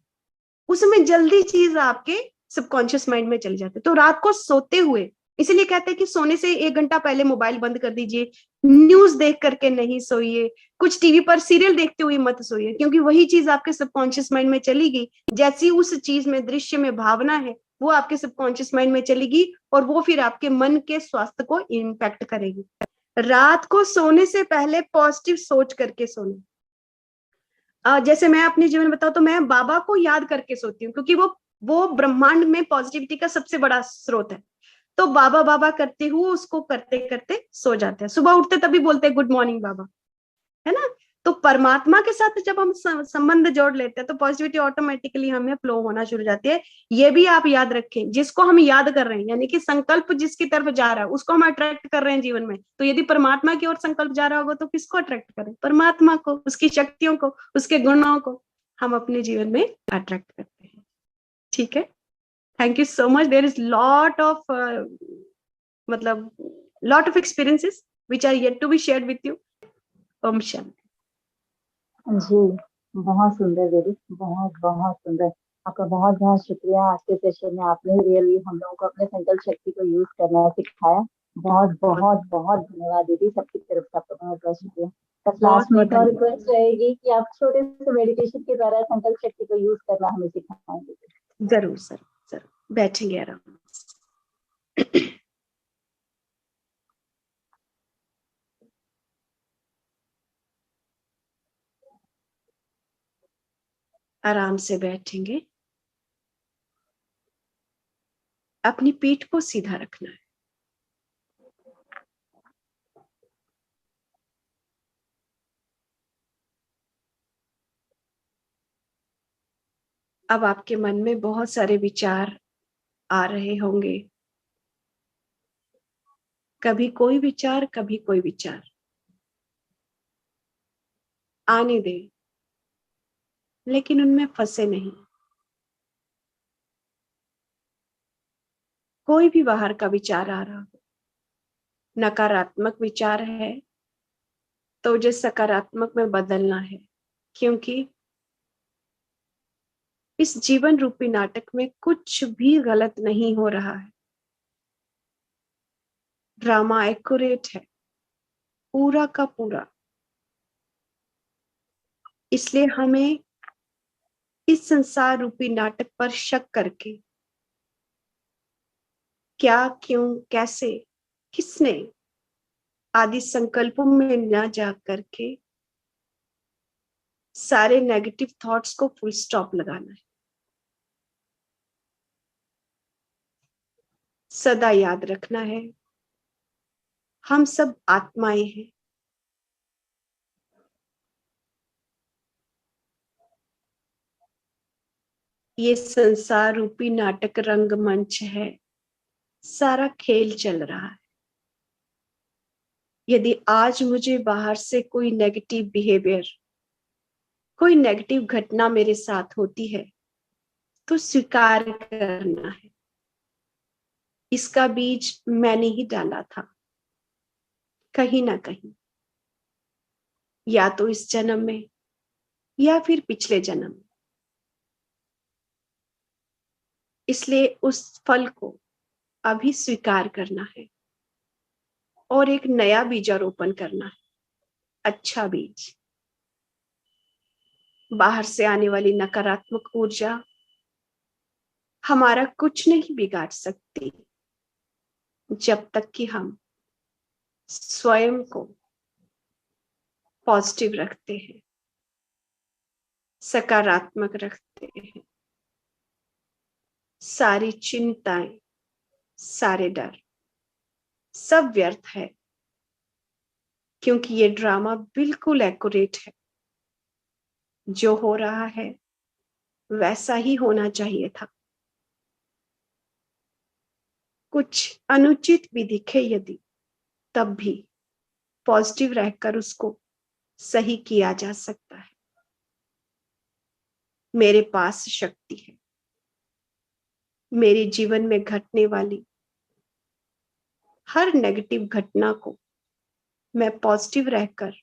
उसमें जल्दी चीज आपके सबकॉन्शियस माइंड में चली जाती है। तो रात को सोते हुए, इसीलिए कहते हैं कि सोने से 1 घंटा पहले मोबाइल बंद कर दीजिए, न्यूज देख करके नहीं सोइए, कुछ टीवी पर सीरियल देखते हुए मत सोइए, क्योंकि वही चीज आपके सबकॉन्शियस माइंड में चली गई। जैसी उस चीज में, दृश्य में भावना है, वो आपके सबकॉन्शियस माइंड में चलेगी और वो फिर आपके मन के स्वास्थ्य को इम्पैक्ट करेगी। रात को सोने से पहले पॉजिटिव सोच करके सोने। जैसे मैं अपने जीवन में बताऊं तो मैं बाबा को याद करके सोती हूँ, क्योंकि वो ब्रह्मांड में पॉजिटिविटी का सबसे बड़ा स्रोत है। तो बाबा बाबा करते हुए उसको करते करते सो जाते हैं, सुबह उठते तभी बोलते हैं गुड मॉर्निंग बाबा, है ना। तो परमात्मा के साथ जब हम संबंध जोड़ लेते हैं तो पॉजिटिविटी ऑटोमेटिकली हमें फ्लो होना शुरू हो जाती है। ये भी आप याद रखें, जिसको हम याद कर रहे हैं, यानी कि संकल्प जिसकी तरफ जा रहा है उसको हम अट्रैक्ट कर रहे हैं जीवन में। तो यदि परमात्मा की ओर संकल्प जा रहा होगा तो किसको अट्रैक्ट करें? परमात्मा को, उसकी शक्तियों को, उसके गुणों को हम अपने जीवन में अट्रैक्ट करते हैं। ठीक है, thank you so much. There is lot of मतलब lot of experiences which are yet to be shared with you. ओम शांति। जी, बहुत सुंदर दीदी, बहुत बहुत सुंदर। आपका बहुत बहुत शुक्रिया। आज के सेशन में आपने रियली हम लोगों को अपने संकल्प शक्ति को यूज करना सिखाया। बहुत बहुत बहुत धन्यवाद दीदी, सबकी तरफ से आपका बहुत बहुत शुक्रिया। बस लास्ट में एक और रिक्वेस्ट रहेगी कि आप छोटे से मेडिटेशन के द्वारा संकल्प शक्ति को यूज करना हमें सिखाएंगे। जरूर सर, जरूर बैठेंगे आराम से। आराम से बैठेंगे, अपनी पीठ को सीधा रखना है। अब आपके मन में बहुत सारे विचार आ रहे होंगे, कभी कोई विचार कभी कोई विचार, आने दे, लेकिन उनमें फंसे नहीं। कोई भी बाहर का विचार आ रहा हो, नकारात्मक विचार है तो उसे सकारात्मक में बदलना है, क्योंकि इस जीवन रूपी नाटक में कुछ भी गलत नहीं हो रहा है। ड्रामा एक्यूरेट है, पूरा का पूरा। इसलिए हमें इस संसार रूपी नाटक पर शक करके क्या, क्यों, कैसे, किसने आदि संकल्पों में न जा करके सारे नेगेटिव थॉट्स को फुल स्टॉप लगाना है। सदा याद रखना है, हम सब आत्माएं हैं। ये संसार रूपी नाटक रंगमंच है, सारा खेल चल रहा है। यदि आज मुझे बाहर से कोई नेगेटिव बिहेवियर, कोई नेगेटिव घटना मेरे साथ होती है तो स्वीकार करना है, इसका बीज मैंने ही डाला था कहीं ना कहीं, या तो इस जन्म में या फिर पिछले जन्म में। इसलिए उस फल को अभी स्वीकार करना है और एक नया बीजारोपण करना है, अच्छा बीज। बाहर से आने वाली नकारात्मक ऊर्जा हमारा कुछ नहीं बिगाड़ सकती जब तक कि हम स्वयं को पॉजिटिव रखते हैं, सकारात्मक रखते हैं। सारी चिंताएं, सारे डर सब व्यर्थ है, क्योंकि ये ड्रामा बिल्कुल एक्यूरेट है। जो हो रहा है वैसा ही होना चाहिए था। कुछ अनुचित भी दिखे यदि, तब भी पॉजिटिव रहकर उसको सही किया जा सकता है। मेरे पास शक्ति है। मेरे जीवन में घटने वाली हर नेगेटिव घटना को मैं पॉजिटिव रहकर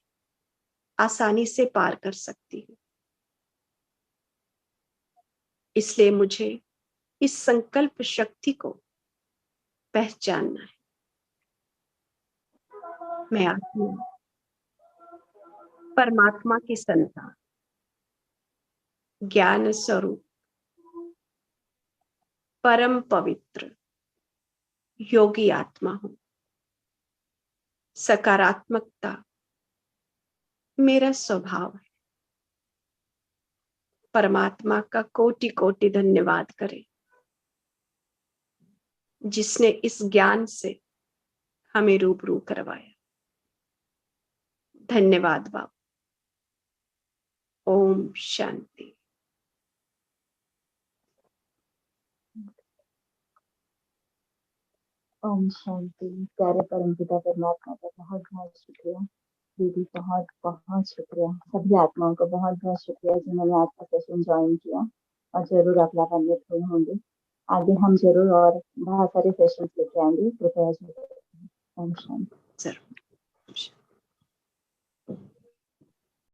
आसानी से पार कर सकती हूँ। इसलिए मुझे इस संकल्प शक्ति को पहचानना है। मैं आत्मा, परमात्मा की संतान, ज्ञान स्वरूप, परम पवित्र योगी आत्मा हूं। सकारात्मकता मेरा स्वभाव है। परमात्मा का कोटि कोटि धन्यवाद करें। जिसने इस ज्ञान से हमें रूबरू करवाया। धन्यवाद बाबा। ओम शांति। ओम शांति। प्यारे परमपिता परमात्मा का बहुत बहुत शुक्रिया। दीदी बहुत बहुत शुक्रिया। सभी आत्माओं को बहुत बहुत शुक्रिया जिन्होंने आज का सेशन ज्वाइन किया और जरूर आप लाभान्वित हुए होंगे। आगे हम जरूर और बहुत सारे सेशंस लेके आएंगे। कृपया जरूर। ओम शांति। जरूर।